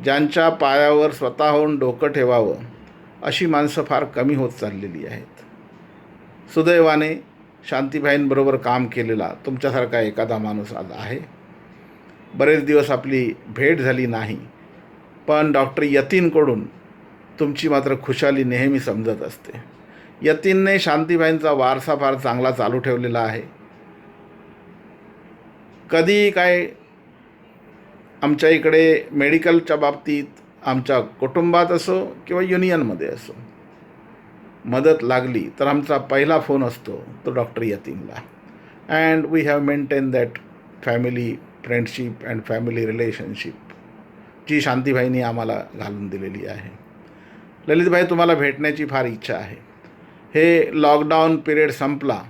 ज्यांच्या पायावर स्वतःहून डोकं ठेवावं अशी माणसं फार कमी होत चाललेली आहेत. सुदैवाने शांतीभाईंबरोबर काम केलेला तुमच्यासारखा एखादा माणूस आज आहे. बरेच दिवस आपली भेट झाली नाही, पण डॉक्टर यतीनकडून तुमची मात्र खुशाली नेहमी समजत असते. यतीनने शांतीभाईंचा वारसा फार चांगला चालू ठेवलेला आहे. कधी काय आमच्या इकडे मेडिकलच्या बाबतीत, आमच्या कुटुंबात असो किंवा युनियनमध्ये असो, मदत लागली तर आमचा पहिला फोन असतो तो डॉक्टर यतीनला. And we have maintain that family friendship and family relationship जी शांतीभाईंनी आम्हाला घालून दिलेली आहे. ललितभाई, तुम्हाला भेटण्याची फार इच्छा आहे. हे लॉकडाऊन पिरियड संपला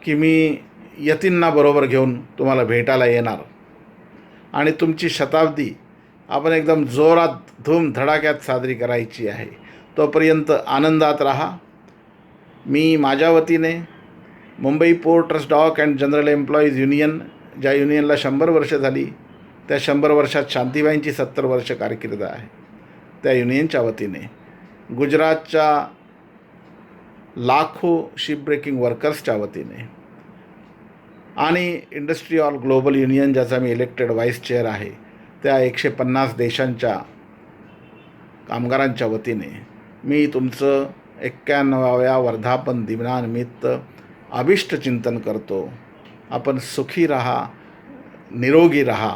की मी यतींना बरोबर घेऊन तुम्हाला भेटायला येणार आणि तुमची शताब्दी आपण एकदम जोरात धूमधडाक्यात साजरी करायची आहे. तोपर्यंत आनंदात राहा. मी माझ्या वतीने Mumbai port trust dock and general employees union, ज्या युनियनला 100 वर्ष झाली, त्या 100 वर्षात शांतीबाईंची 70 वर्ष कारकीर्द आहे, त्या युनियनच्या वतीने गुजरातच्या लाखो शिप ब्रेकिंग वर्कर्सच्या वतीने आणि इंडस्ट्री ऑल ग्लोबल युनियन, ज्याचा मी इलेक्टेड व्हाईस चेअर आहे, त्या 150 देशांच्या कामगारांच्या वतीने मी तुमचं 91व्या वर्धापन दिनानिमित्त अभिष्ट चिंतन करतो. आपण सुखी राहा, निरोगी राहा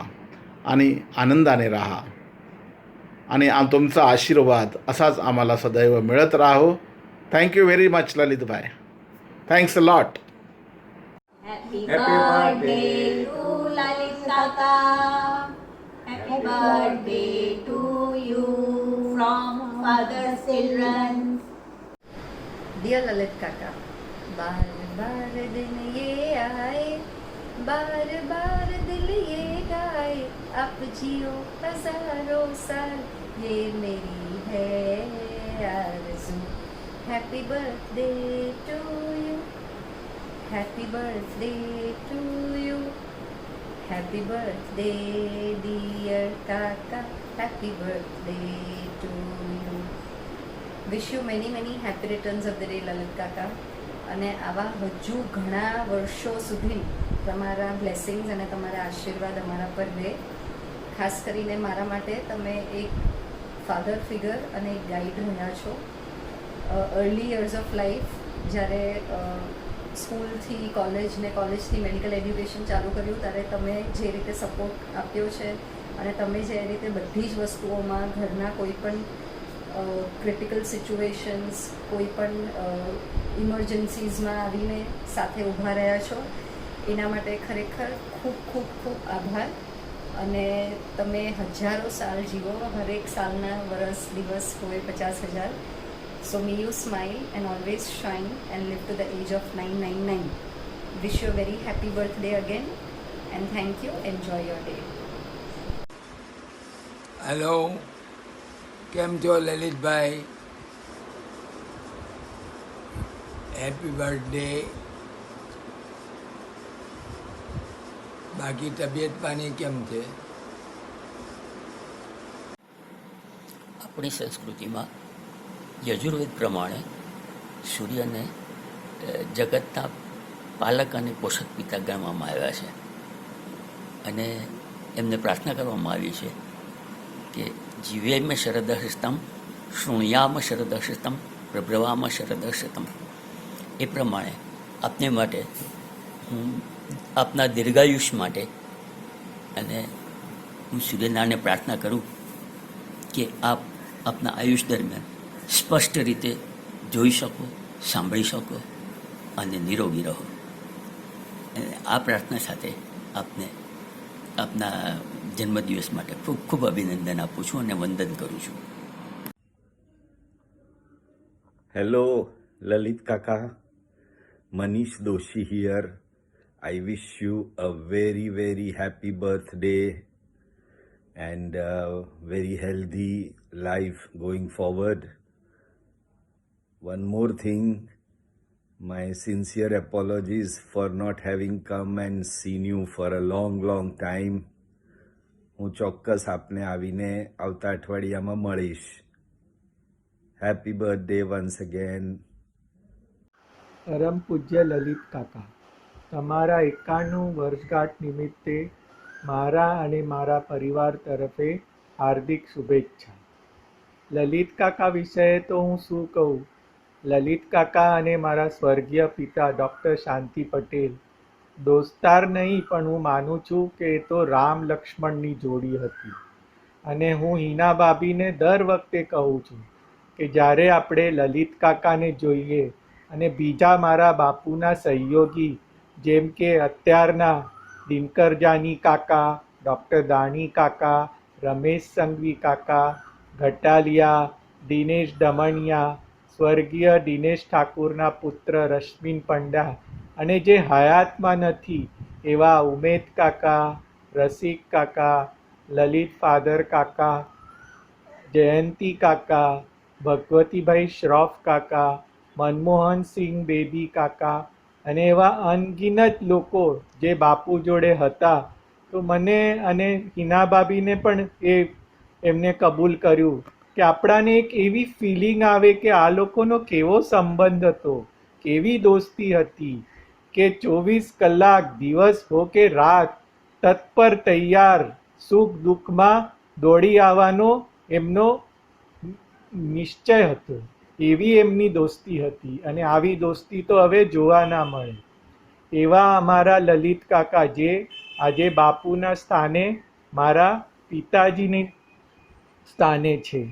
आणि आनंदाने राहा आणि तुमचा आशीर्वाद असाच आम्हाला सदैव मिळत राहो. थँक्यू व्हेरी मच ललितभाई. Thanks a lot. Happy birthday to Lalit Kaka. Happy birthday to you from Father's Children. Dear Lalit Kaka, बार बार दिन ये आए, बार बार दिल ये गाए, आप जियो हजारों साल, ये मेरी है आरज़ू. Happy birthday to you. Happy birthday to you. Happy birthday dear Kaka. Happy birthday to you. Wish you many happy returns of the day, Lalit Kaka. અને આવા હજુ ઘણા વર્ષો સુધી તમારા બ્લેસિંગ્સ અને તમારા આશીર્વાદ અમારા પર રહે. ખાસ કરીને મારા માટે તમે એક ફાધર ફિગર અને એક ગાઈડ રહ્યા છો. અર્લી યર્સ ઓફ લાઈફ, જ્યારે સ્કૂલથી કોલેજ ને કોલેજથી મેડિકલ એડ્યુકેશન ચાલુ કર્યું, ત્યારે તમે જે રીતે સપોર્ટ આપ્યો છે અને તમે જે રીતે બધી જ વસ્તુઓમાં ઘરના કોઈ પણ ક્રિટિકલ સિચ્યુએશન્સ, કોઈ પણ ઇમરજન્સીઝમાં આવીને સાથે ઊભા રહ્યા છો, એના માટે ખરેખર ખૂબ ખૂબ ખૂબ આભાર. અને તમે હજારો સાલ જીવો, હરેક સાલના વરસ દિવસ હોય 50,000. So may you smile and always shine and live to the age of 999. Wish you a very happy birthday again and thank you. Enjoy your day. Hello, કેમ છો લલિતભાઈ? Happy birthday. બાકી તબિયત પાણી કેમ છે? આપણી સંસ્કૃતિમાં યજુર્વેદ પ્રમાણે સૂર્યને જગતના પાલક અને પોષક પિતા ગણવામાં આવ્યા છે અને એમને પ્રાર્થના કરવામાં આવી છે કે જીવેમ શરદહસ્તમ, શૃણ્યામ શરદહસ્તમ, પ્રભ્રવામ શરદશતમ. એ પ્રમાણે આપને માટે હું આપના દીર્ઘાયુષ માટે અને હું સૂર્યનારાયણને પ્રાર્થના કરું કે આપ આપના આયુષ દરમિયાન સ્પષ્ટ રીતે જોઈ શકો, સાંભળી શકો અને નિરોગી રહો. અને આ પ્રાર્થના સાથે આપને આપના જન્મદિવસ માટે ખૂબ ખૂબ અભિનંદન આપું છું અને વંદન કરું છું. Hello, Lalit Kaka. Manish Doshi here. I wish you a very, very happy birthday and very healthy life going forward. One more thing, my sincere apologies for not having come and seen you for a long, long time. હું ચોક્કસ આપને આવીને આવતા અઠવાડિયામાં મળીશ. Happy birthday once again. પરમ પૂજ્ય લલિત કાકા, તમારા 91 વર્ષગાંઠ નિમિત્તે મારા અને મારા પરિવાર તરફે હાર્દિક શુભેચ્છા. લલિત કાકા વિશે તો હું શું કહું. લલિત કાકા અને મારા સ્વર્ગીય પિતા ડૉક્ટર શાંતિ પટેલ દોસ્તાર નહીં, પણ હું માનું છું કે એ તો રામ લક્ષ્મણની જોડી હતી. અને હું હિના ભાભીને દર વખતે કહું છું કે જ્યારે આપણે લલિત કાકાને જોઈએ અને બીજા મારા બાપુના સહયોગી જેમ કે અત્યારના દિનકર જાની કાકા, ડૉક્ટર દાણી કાકા, રમેશ સંઘવી કાકા, ઘટાલિયા, દિનેશ દમણિયા, સ્વર્ગીય દિનેશ ઠાકુરના પુત્ર રશ્મિન પંડા અને જે હયાતમાં નથી એવા ઉમેદ કાકા, રસિક કાકા, લલિત ફાધર કાકા, જયંતી કાકા, ભગવતીભાઈ શ્રોફ કાકા, મનમોહનસિંહ બેદી કાકા અને એવા અનગિનત લોકો જે બાપુ જોડે હતા. તો મને અને હિના ભાભીને પણ એમને કબૂલ કર્યું કે આપણાને એક એવી ફિલિંગ આવે કે આ લોકોનો કેવો સંબંધ હતો, કેવી દોસ્તી હતી કે 24 કલાક દિવસ હો કે રાત તત્પર તૈયાર સુખ દુઃખમાં દોડી આવવાનો એમનો નિશ્ચય હતો. એવી એમની દોસ્તી હતી અને આવી દોસ્તી તો હવે જોવા ના મળે. એવા અમારા લલિત કાકા જે આજે બાપુના સ્થાને મારા પિતાજીની સ્થાને છે.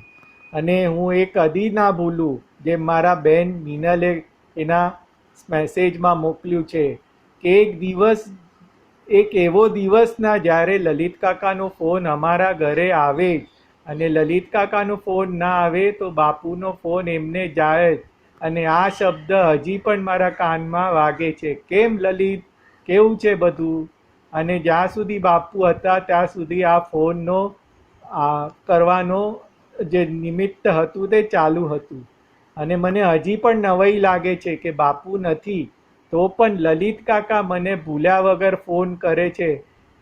અને હું એ કદી ના ભૂલું જે મારા બેન મિનલે એના મેસેજમાં મોકલ્યું છે કે એક એવો દિવસ ના જ્યારે લલિત કાકાનો ફોન અમારા ઘરે આવે અને લલિત કાકાનો ફોન ના આવે તો બાપુનો ફોન એમને જાય જ. અને આ શબ્દ હજી પણ મારા કાનમાં વાગે છે, કેમ લલિત, કેવું છે બધું? અને જ્યાં સુધી બાપુ હતા ત્યાં સુધી આ ફોનનો કરવાનો જે નિમિત્ત હતું તે ચાલુ હતું. અને મને હજી પણ નવાઈ લાગે છે કે બાપુ નથી તો પણ લલિત કાકા મને ભૂલ્યા વગર ફોન કરે છે,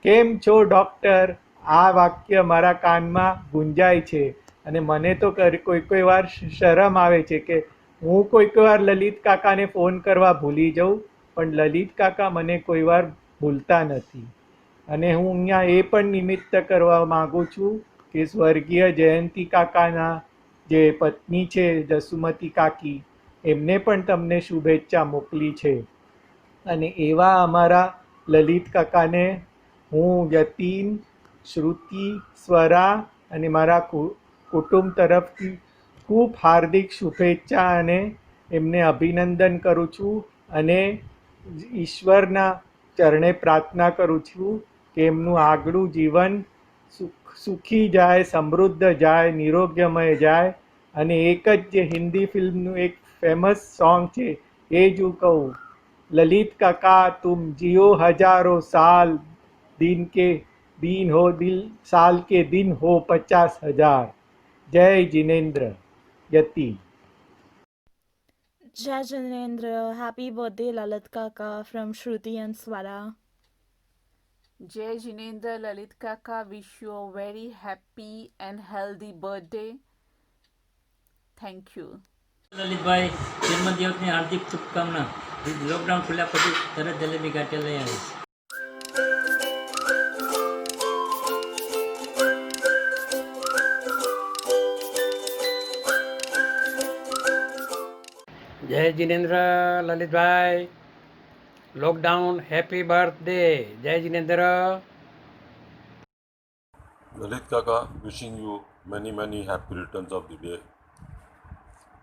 કેમ છો ડૉક્ટર? આ વાક્ય મારા કાનમાં ગુંજાય છે. અને મને તો કોઈ વાર શરમ આવે છે કે હું કોઈ વાર લલિત કાકાને ફોન કરવા ભૂલી જાઉં, પણ લલિત કાકા મને કોઈ વાર ભૂલતા નથી. અને હું અહીંયા એ પણ નિમિત્ત કરવા માગું છું કે સ્વર્ગીય જયંતી કાકાના જે પત્ની છે જસુમતી કાકી, એમને પણ તમને શુભેચ્છા મોકલી છે. અને એવા અમારા લલિત કાકાને હું યતીન, શ્રુતિ, સ્વરા અને મારા કુટુંબ તરફથી ખૂબ હાર્દિક શુભેચ્છા અને એમને અભિનંદન કરું છું. અને ઈશ્વરના ચરણે પ્રાર્થના કરું છું કે એમનું આગળું જીવન સુખી જાય, સમૃદ્ધ જાય, નિરોગ્યમય જાય. અને એક જ જે હિન્દી ફિલ્મનું એક ફેમસ સોંગ છે એ જ હું કહું, લલિત કાકા તુમ जियो हजारों साल, दिन हो साल के दिन हो 50,000. जय Jinendra. Yatin. Jai Jinendra, happy birthday Lalit Kaka from Shruti and Swara. Jai Jinendra, Lalit Kaka, wish you a very happy and healthy birthday. Thank you. Lalitbhai જન્મદિવસની હાર્દિક શુભકામના. લોકડાઉન ખુલ્યા પછી તરત જલેબી ગાંઠિયા લઈ આવીશ. જય Jinendra Lalitbhai, lockdown happy birthday. જય Jinendra. Lalit Kaka, wishing you many happy returns of the day.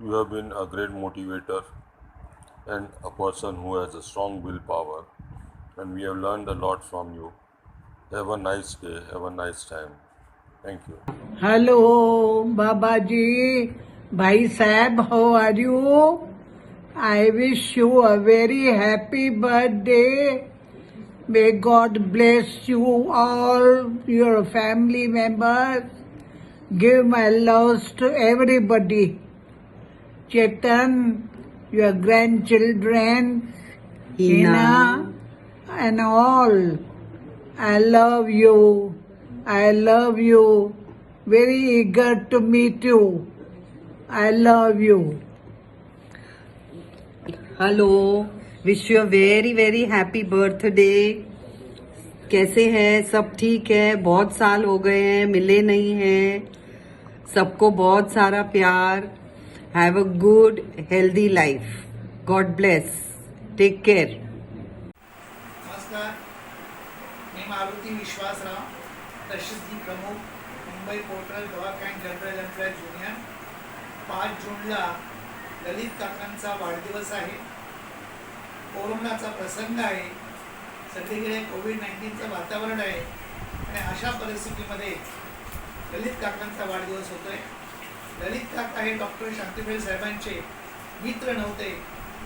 You have been a great motivator and a person who has a strong willpower, and we have learned a lot from you. Have a nice day, have a nice time. Thank you. Hello, Babaji. Bhai Sahab, how are you? I wish you a very happy birthday. May God bless you all, your family members. Give my loves to everybody. Chetan, your grandchildren, Hina, and all. I love you. I love you. Very eager to meet you. I love you. Hello, wish you very very happy birthday. कैसे हैं? सब ठीक है? बहुत साल हो गए हैं, मिले नहीं हैं. सबको बहुत सारा प्यार. Have a good healthy life. God bless. Take care. नमस्कार, मी मारुती विश्वासराव, प्रसिद्धी प्रमुख, मुंबई पोर्टल दवाखाना जनरल एम्प्लॉय युनियन. 5 जूनला ललित काकांचा वाढदिवस आहे. कोरोनाचा प्रसंग आहे, सगळीकडे कोविड-19चं वातावरण आहे आणि अशा परिस्थितीमध्ये ललित काकांचा वाढदिवस होतोय. ललित काका हे डॉक्टर शांतीफळ साहेबांचे मित्र नव्हते,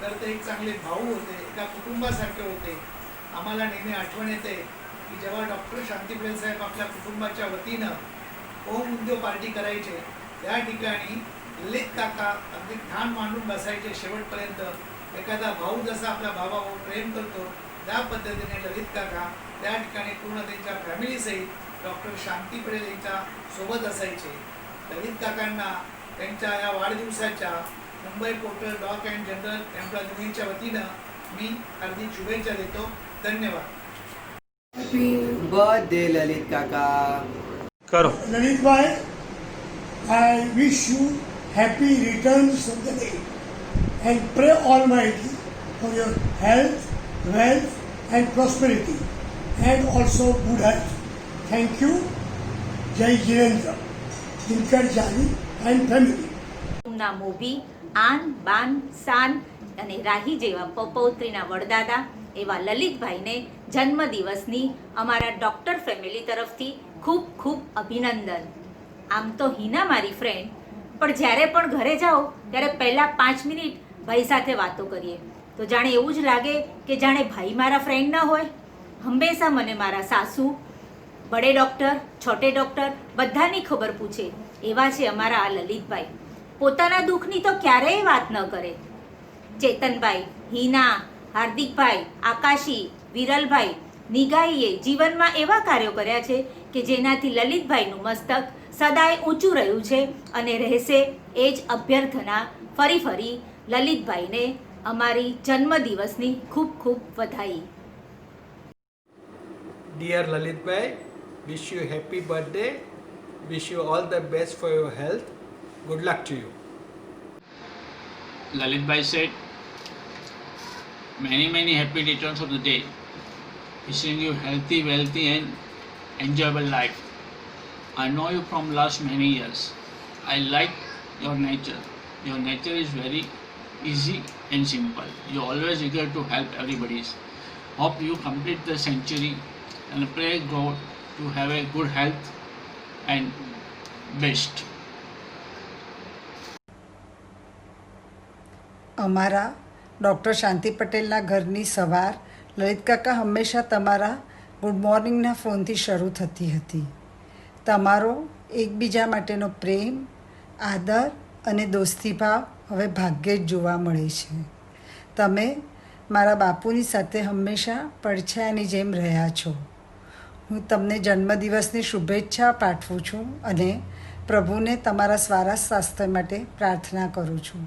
तर ते एक चांगले भाऊ होते, एका कुटुंबासारखे होते. आम्हाला नेहमी आठवण येते की जेव्हा डॉक्टर शांतीफळ साहेब आपल्या कुटुंबाच्या वतीनं होम उद्योग पार्टी करायचे, त्या ठिकाणी ललित काका अगदी ठाण मांडून बसायचे शेवटपर्यंत. एखादा भाऊ जसा आपल्या भावावर प्रेम करतो त्या पद्धतीने ललित काका त्या ठिकाणी पूर्ण त्यांच्या फॅमिलीसहित डॉक्टर शांती पटेल यांच्या सोबत असायचे. ललित काकांना त्यांच्या या वाढदिवसाच्या Mumbai portal dock and general employ युनियनच्या वतीनं मी हार्दिक शुभेच्छा देतो. धन्यवाद. हैप्पी बर्थडे ललित काका. करो. ललित भाई, I wish you happy returns of the day and pray Almighty for your health, wealth and prosperity and also good health. Thank you. Jai Jirendra, Dinkar Jani and family. ના મોભી, આન, બાન, સાન અને રાહી જેવા પૌત્રીના વડદાદા એવા લલિતભાઈને જન્મદિવસની અમારા ડૉક્ટર ફેમિલી તરફથી ખૂબ ખૂબ અભિનંદન. આમ તો હિના મારી ફ્રેન્ડ, પણ જ્યારે પણ ઘરે જાઓ ત્યારે પહેલાં 5 મિનિટ ભાઈ સાથે વાતો કરીએ તો જાણે એવું જ લાગે કે જાણે ભાઈ મારા ફ્રેન્ડ ન હોય. હંમેશા મને મારા સાસુ, બડે ડૉક્ટર, છોટે ડૉક્ટર બધાની ખબર પૂછે. એવા છે અમારા આ લલિતભાઈ. પોતાના દુઃખની તો ક્યારેય વાત ન કરે. ચેતનભાઈ, હિના, હાર્દિકભાઈ, આકાશી, વિરલભાઈ, નિગાઈએ જીવનમાં એવા કાર્યો કર્યા છે કે જેનાથી લલિતભાઈનું મસ્તક સદાય ઊંચું રહ્યું છે અને રહેશે. એ જ અભ્યર્થના ફરી લલિતભાઈને અમારી જન્મદિવસની ખૂબ ખૂબ વધાઈ. Dear Lalitbhai, wish you happy birthday. Wish you all the best for your health. Good luck to you. Lalit Bhai said, many happy returns of the day. Wishing you healthy, wealthy and enjoyable life. I know you from last many years. I like your nature. Your nature is very easy and simple. You're always eager to help everybody. Hope you complete the century and pray God to have a good health and best. અમારા ડૉક્ટર શાંતિ પટેલના ઘરની સવાર લલિત કાકા હંમેશા તમારા ગુડ મોર્નિંગના ફોનથી શરૂ થતી હતી. તમારો એકબીજા માટેનો પ્રેમ, આદર અને દોસ્તીભાવ હવે ભાગ્યે જ જોવા મળે છે. તમે મારા બાપુની સાથે હંમેશા પડછાયાની જેમ રહ્યા છો. હું તમને જન્મદિવસની શુભેચ્છા પાઠવું છું અને પ્રભુને તમારા સારા સ્વાસ્થ્ય માટે પ્રાર્થના કરું છું.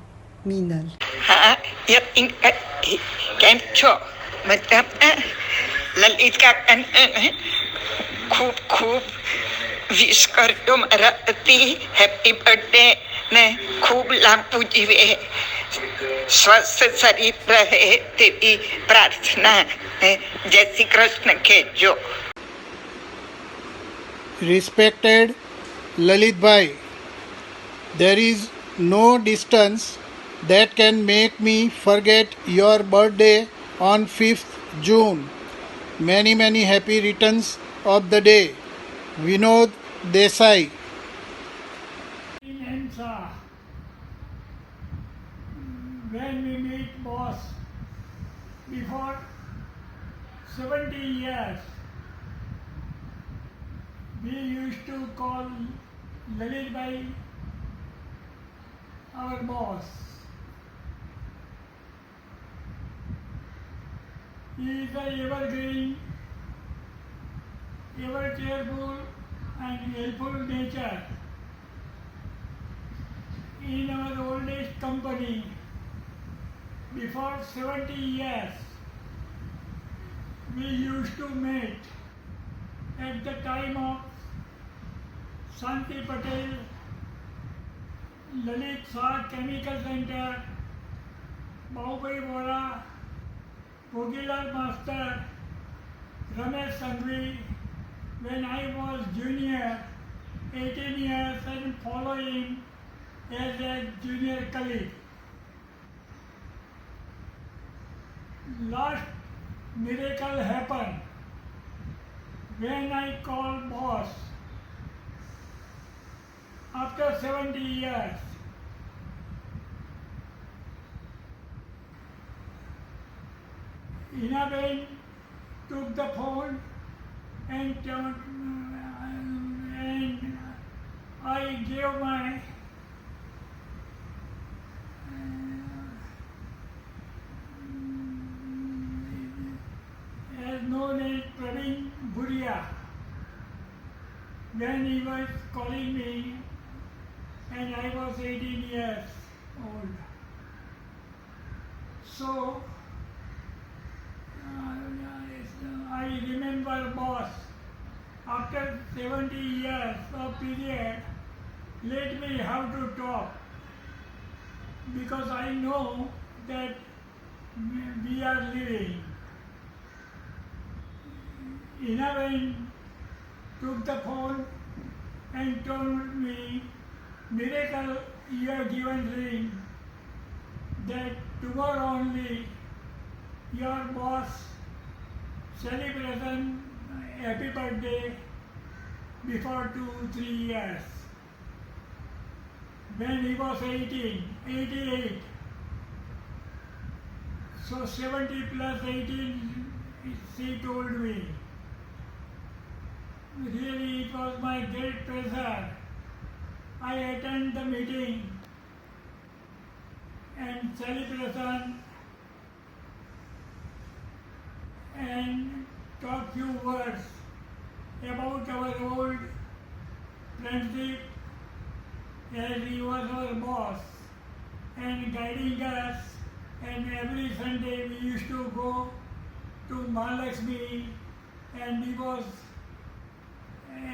મીનલ. કેમ છો? લલિત કાકાને ખૂબ ખૂબ વિશ કરજો મારાથી. હેપી બર્થડે ને ખૂબ લાંબુ જીવે. સ્વસ્થ શરીર રહે તેવી પ્રાર્થના. જય શ્રી કૃષ્ણ કહેજો. Respected Lalit Bhai, there is no distance that can make me forget your birthday on 5th June. Many, many happy returns of the day. Vinod Desai. When we meet boss before 70 years, we used to call Lalit Bhai our boss. He is a evergreen, ever cheerful and helpful nature. In our oldest company, before 70 years, we used to meet at the time of Shanti Patel, Lalit Shah Chemical Center, Bahubhai Bora, Bhogilal Master, Ramesh Sanghvi, when I was junior, 18 years, and following as a junior colleague. Last miracle happened when I called boss after 70 years. Inaben took the phone and I gave my as known as Praveen Buria, when he was calling me and I was 18 years old. So I remember boss, after 70 years of period, let me have to talk, because I know that we are living. Inaben took the phone and told me, miracle you have given ring, that tomorrow only your boss celebration happy birthday before 2-3 years. When he was 88. So 70 plus 18, she told me. Really, it was my great pleasure. I attended the meeting and celebration and talk few words about our old friendship, as he was our boss and guiding us, and every Sunday we used to go to Mahalakshmi and he was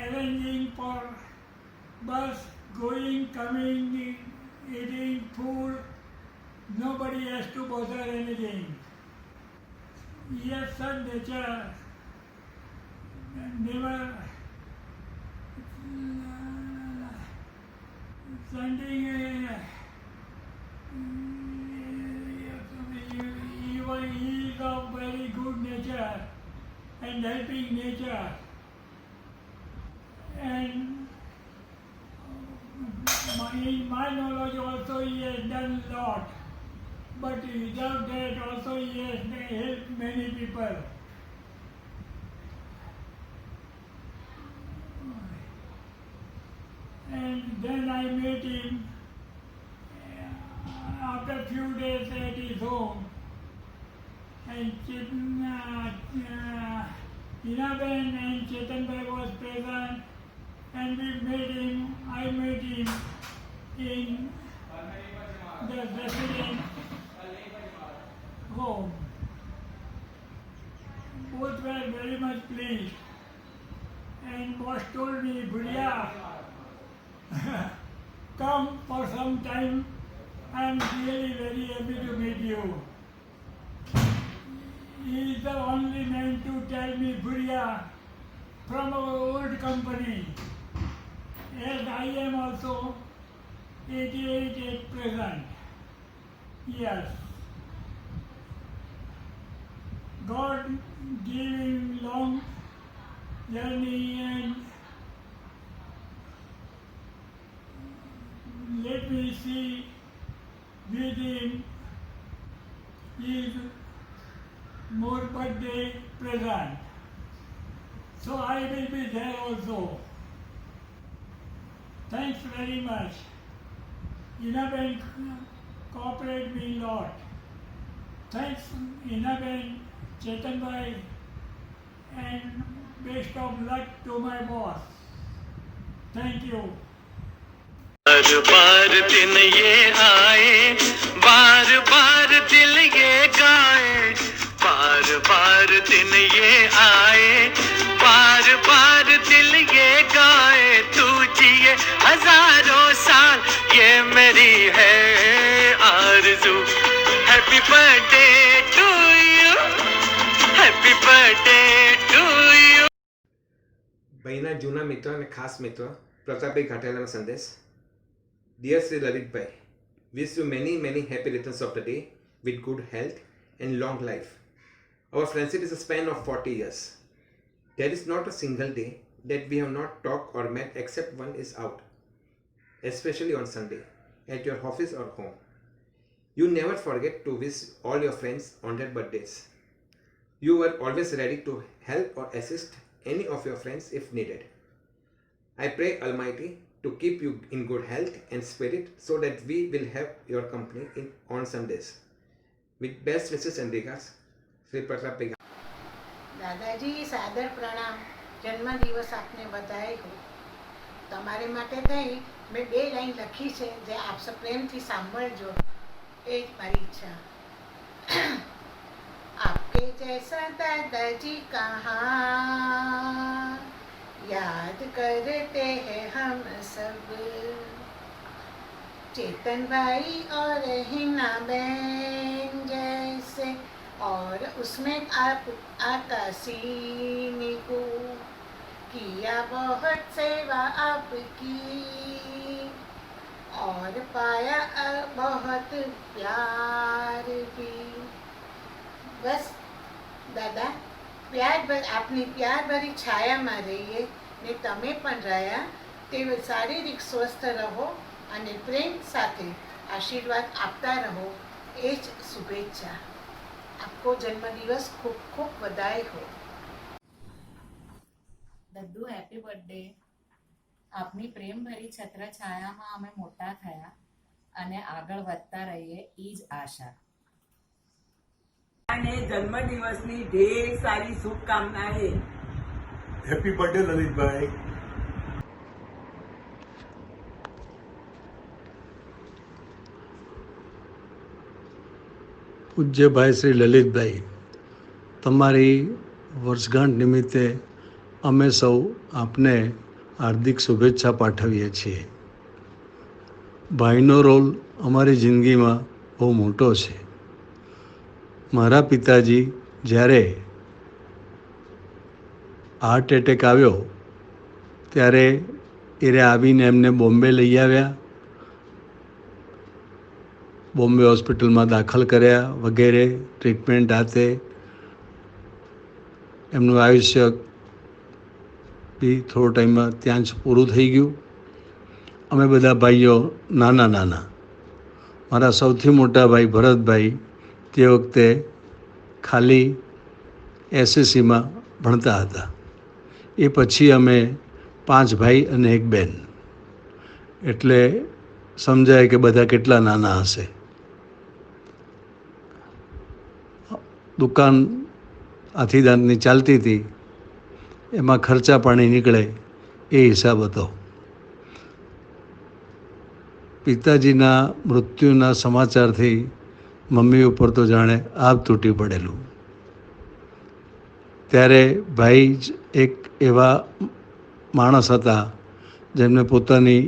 arranging for bus going, coming, eating food. Nobody has to bother anything. Yes, such nature, never sending he is of very good nature and helping nature, and in my knowledge also he has done a lot, but without that also he has helped many people. And then I met him after a few days at his home, and Inaben and Chetan Bhai was present, and I met him in the resident home. Both were very much pleased, and boss told me, Buria, come for some time I'm really very happy to meet you. He is the only man to tell me Buriya from our old company. As I am also 88 at present. Yes. God gave him long journey and let me see with him his more birthday present. So I will be there also. Thanks very much. Ina Ben cooperate me a lot. Thanks Ina Ben, Chetan Bhai, and best of luck to my boss. Thank you. बार बार दिन ये आए, बार बार दिल ये गाए, बार बार दिन ये आए, बार बार दिल ये गाए, तू जिए हजारों साल, ये मेरी है आरज़ू. Happy birthday to you, happy birthday to you. ભાઈના જૂના મિત્ર અને ખાસ મિત્ર પ્રતાપભાઈ ઘાટેલાનો સંદેશ. Dear Sri Lalit Bhai, wish you many happy returns of the day with good health and long life. Our friendship is a span of 40 years. There is not a single day that we have not talked or met except one is out, especially on Sunday, at your office or home. You never forget to wish all your friends on their birthdays. You were always ready to help or assist any of your friends if needed. I pray Almighty to keep you in good health and spirit so that we will have your company on Sundays. With best wishes and regards, Sri Pratap Bhai. દાદાજી સાદર પ્રણામ. જન્મદિવસ આપને બધાય હો. તમારે માટે થઈ મેં 2 લાઈન લખી છે જે આપ પ્રેમથી સાંભળજો. એ જ મારી ઈચ્છા. आपके जैसा दादाजी कहाँ याद करते हैं हम सब. चेतन भाई और हिना बहन जैसे, और उसमें आप आकाशी को किया बहुत सेवा आपकी, और पाया बहुत प्यार भी. બસ દાદા, આપની પ્યાર ભરી છાયામાં રહીએ ને તમે પણ રહ્યા તે શારીરિક સ્વસ્થ રહો અને પ્રેમ સાથે આશીર્વાદ આપતા રહો, એ જ શુભેચ્છા. આપકો જન્મદિવસ ખૂબ ખૂબ બધાઈ હો. દદ્દુ હેપી બર્થડે. આપની પ્રેમભરી છત્રછાયામાં અમે મોટા થયા અને આગળ વધતા રહીએ, એ જ આશા. અને જન્મદિવસની ઢેર સારી શુભકામનાએ. હેપી બર્થડે લલિતભાઈ. પૂજ્યભાઈ શ્રી લલિતભાઈ, તમારી વર્ષગાંઠ નિમિત્તે અમે સૌ આપને હાર્દિક શુભેચ્છા પાઠવીએ છીએ. ભાઈનો રોલ અમારી જિંદગીમાં બહુ મોટો છે. મારા પિતાજી જ્યારે હાર્ટ એટેક આવ્યો ત્યારે એ આવીને એમને બોમ્બે લઈ આવ્યા, બોમ્બે હોસ્પિટલમાં દાખલ કર્યા વગેરે ટ્રીટમેન્ટ હાથે. એમનું આયુષ્ય બી થોડો ટાઈમમાં ત્યાં જ પૂરું થઈ ગયું. અમે બધા ભાઈઓ નાના, મારા સૌથી મોટા ભાઈ ભરતભાઈ તે વખતે ખાલી એસએસસીમાં ભણતા હતા. એ પછી અમે 5 ભાઈ અને 1 બહેન, એટલે સમજાય કે બધા કેટલા નાના હશે. દુકાન હાથીદાંતની ચાલતી હતી, એમાં ખર્ચા પાણી નીકળે એ હિસાબ હતો. પિતાજીના મૃત્યુના સમાચારથી મમ્મી ઉપર તો જાણે આભ તૂટી પડેલું. ત્યારે ભાઈ જ એક એવા માણસ હતા જેમને પોતાની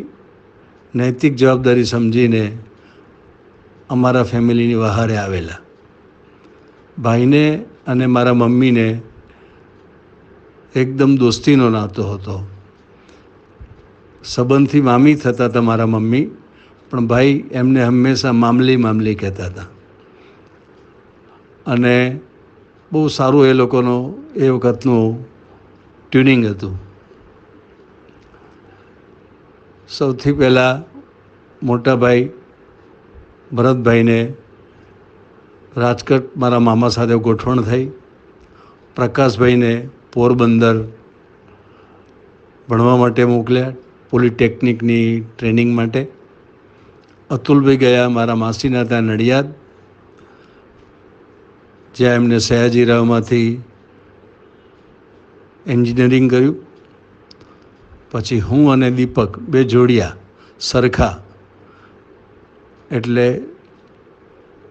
નૈતિક જવાબદારી સમજીને અમારા ફેમિલીની વહારે આવેલા. ભાઈને અને મારા મમ્મીને એકદમ દોસ્તીનો નાતો હતો. સંબંધથી મામી થતા હતા મારા મમ્મી, પણ ભાઈ એમને હંમેશા મામલી કહેતા હતા. અને બહુ સારું એ લોકોનો એ વખતનું ટ્યુનિંગ હતું. સૌથી પહેલાં મોટા ભાઈ ભરતભાઈને રાજકોટ મારા મામા સાથે ગોઠવણ થઈ. પ્રકાશભાઈને પોરબંદર ભણવા માટે મોકલ્યા, પોલિટેકનિકની ટ્રેનિંગ માટે. અતુલભાઈ ગયા મારા માસીના ત્યાં નડિયાદ, જ્યાં એમને સયાજીરાવમાંથી એન્જિનિયરિંગ કર્યું. પછી હું અને દીપક બે જોડિયા સરખા, એટલે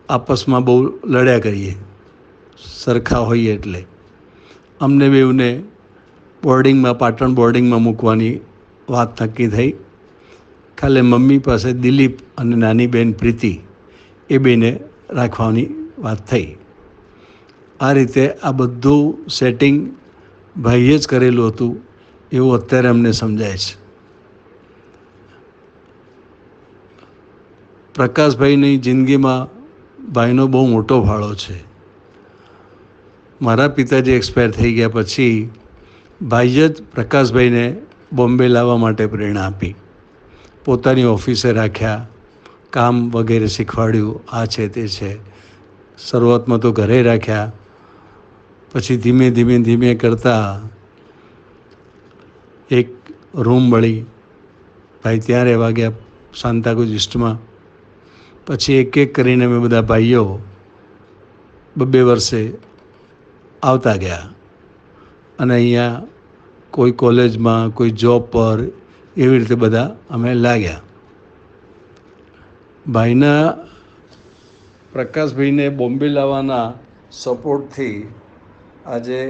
આપસમાં બહુ લડ્યા કરીએ, સરખા હોઈએ એટલે. અમને બેઉને બોર્ડિંગમાં, પાટણ બોર્ડિંગમાં મૂકવાની વાત નક્કી થઈ. કાલે મમ્મી પાસે દિલીપ અને નાની બહેન પ્રીતિ એ બેને રાખવાની વાત થઈ. આ રીતે આ બધું સેટિંગ ભાઈએ જ કરેલું હતું એવું અત્યારે અમને સમજાય છે. પ્રકાશભાઈની જિંદગીમાં ભાઈનો બહુ મોટો ફાળો છે. મારા પિતાજી એક્સપાયર થઈ ગયા પછી ભાઈએ જ પ્રકાશભાઈને બોમ્બે લાવવા માટે પ્રેરણા આપી. પોતાની ઓફિસે રાખ્યા, કામ વગેરે શીખવાડ્યું, આ છે તે છે. શરૂઆતમાં તો ઘરે રાખ્યા, પછી ધીમે ધીમે કરતાં એક રૂમ મળી, ભાઈ ત્યાં રહેવા ગયા સાંતાક્રુઝ ઈસ્ટમાં. પછી એક એક કરીને અમે બધા ભાઈઓ 2 વર્ષે આવતા ગયા અને અહીંયા કોઈ કોલેજમાં, કોઈ જોબ પર, એવી રીતે બધા અમે લાગ્યા. ભાઈના પ્રકાશભાઈને બોમ્બે લાવવાના સપોર્ટથી આજે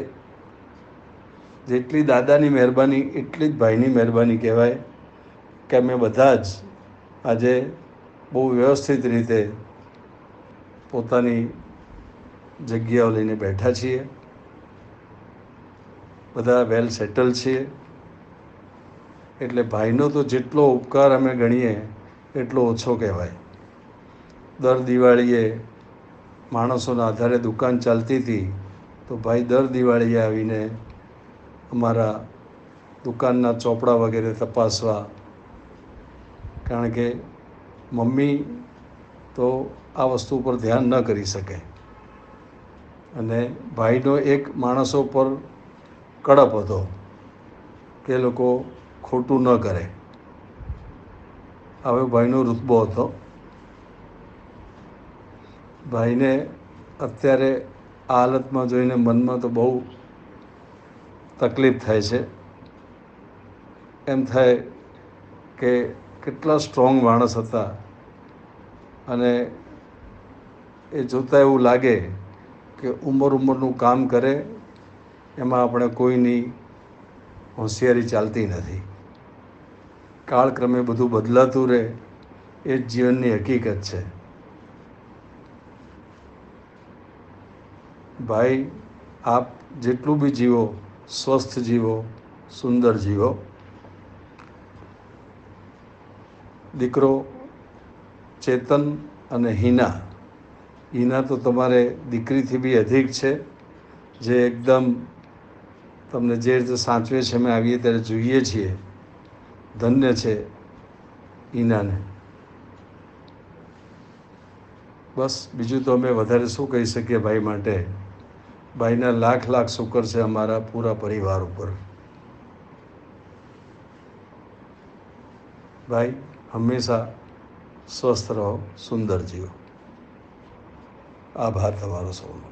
જેટલી દાદાની મહેરબાની એટલી જ ભાઈની મહેરબાની કહેવાય કે અમે બધા જ આજે બહુ વ્યવસ્થિત રીતે પોતાની જગ્યાઓ લઈને બેઠા છીએ. બધા વેલ સેટલ છીએ. એટલે ભાઈનો તો જેટલો ઉપકાર અમે ગણીએ એટલો ઓછો કહેવાય. દર દિવાળીએ માણસોના આધારે દુકાન ચાલતી હતી, તો ભાઈ દર દિવાળીએ આવીને અમારા દુકાનના ચોપડા વગેરે તપાસવા. કારણ કે મમ્મી તો આ વસ્તુ પર ધ્યાન ન કરી શકે અને ભાઈનો એક માણસો પર કડપ હતો કે લોકો ખોટું ન કરે. હવે ભાઈનો રુતબો હતો. ભાઈને અત્યારે આ હાલતમાં જોઈને મનમાં તો બહુ તકલીફ થાય છે. એમ થાય કે કેટલા સ્ટ્રોંગ માણસ હતા અને એ જોતાં એવું લાગે કે ઉંમરનું કામ કરે એમાં આપણે કોઈની હોશિયારી ચાલતી નથી. કાળક્રમે બધું બદલાતું રહે એ જ જીવનની હકીકત છે. ભાઈ, આપ જેટલું બી જીવો, સ્વસ્થ જીવો, સુંદર જીવો. દીકરો ચેતન અને હિના તો તમારે દીકરીથી બી અધિક છે, જે એકદમ તમને જે રીતે સાચવે છે અમે આવીએ ત્યારે જોઈએ છીએ. ધન્ય છે હિનાને. બસ બીજું તો અમે વધારે શું કહી શકીએ ભાઈ માટે. ભાઈના લાખ શુકર છે અમારા પૂરા પરિવાર ઉપર. ભાઈ હંમેશા સ્વસ્થ રહો, સુંદર જીવો. આભાર તમારો સૌનો.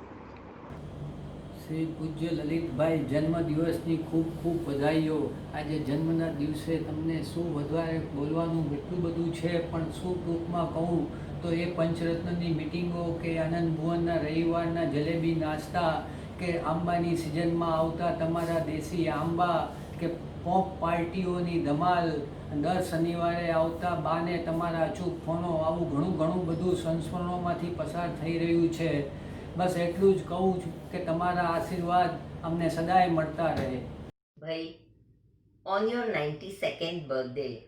શ્રી પૂજ્ય લલિતભાઈ જન્મદિવસની ખૂબ ખૂબ વધાઈઓ. આજે જન્મના દિવસે તમને શું વધારે બોલવાનું એટલું બધું છે, પણ શું ટૂંકમાં કહું તો એ પંચરત્નની મિટિંગો કે આનંદ ભુવનના રવિવારના જલેબી નાસ્તા કે આંબાની સિઝનમાં આવતા તમારા દેશી આંબા કે પોપ પાર્ટીઓની ધમાલ દર શનિવારે આવતા બાને તમારા અચૂક ફોનો, આવું ઘણું ઘણું બધું સંસ્મરણોમાંથી પસાર થઈ રહ્યું છે. બસ એટલું જ કહું છું કે તમારા આશીર્વાદ અમને સદાય મળતા રહે. Bhai, on your 92nd birthday,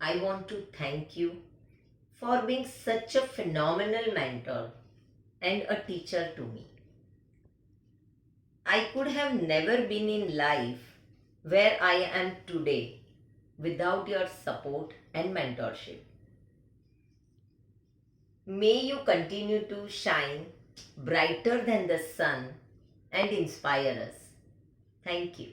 I want to thank you for being such a phenomenal mentor and a teacher to me. I could have never been in life where I am today without your support and mentorship. May you continue to shine brighter than the sun and inspire us. Thank you.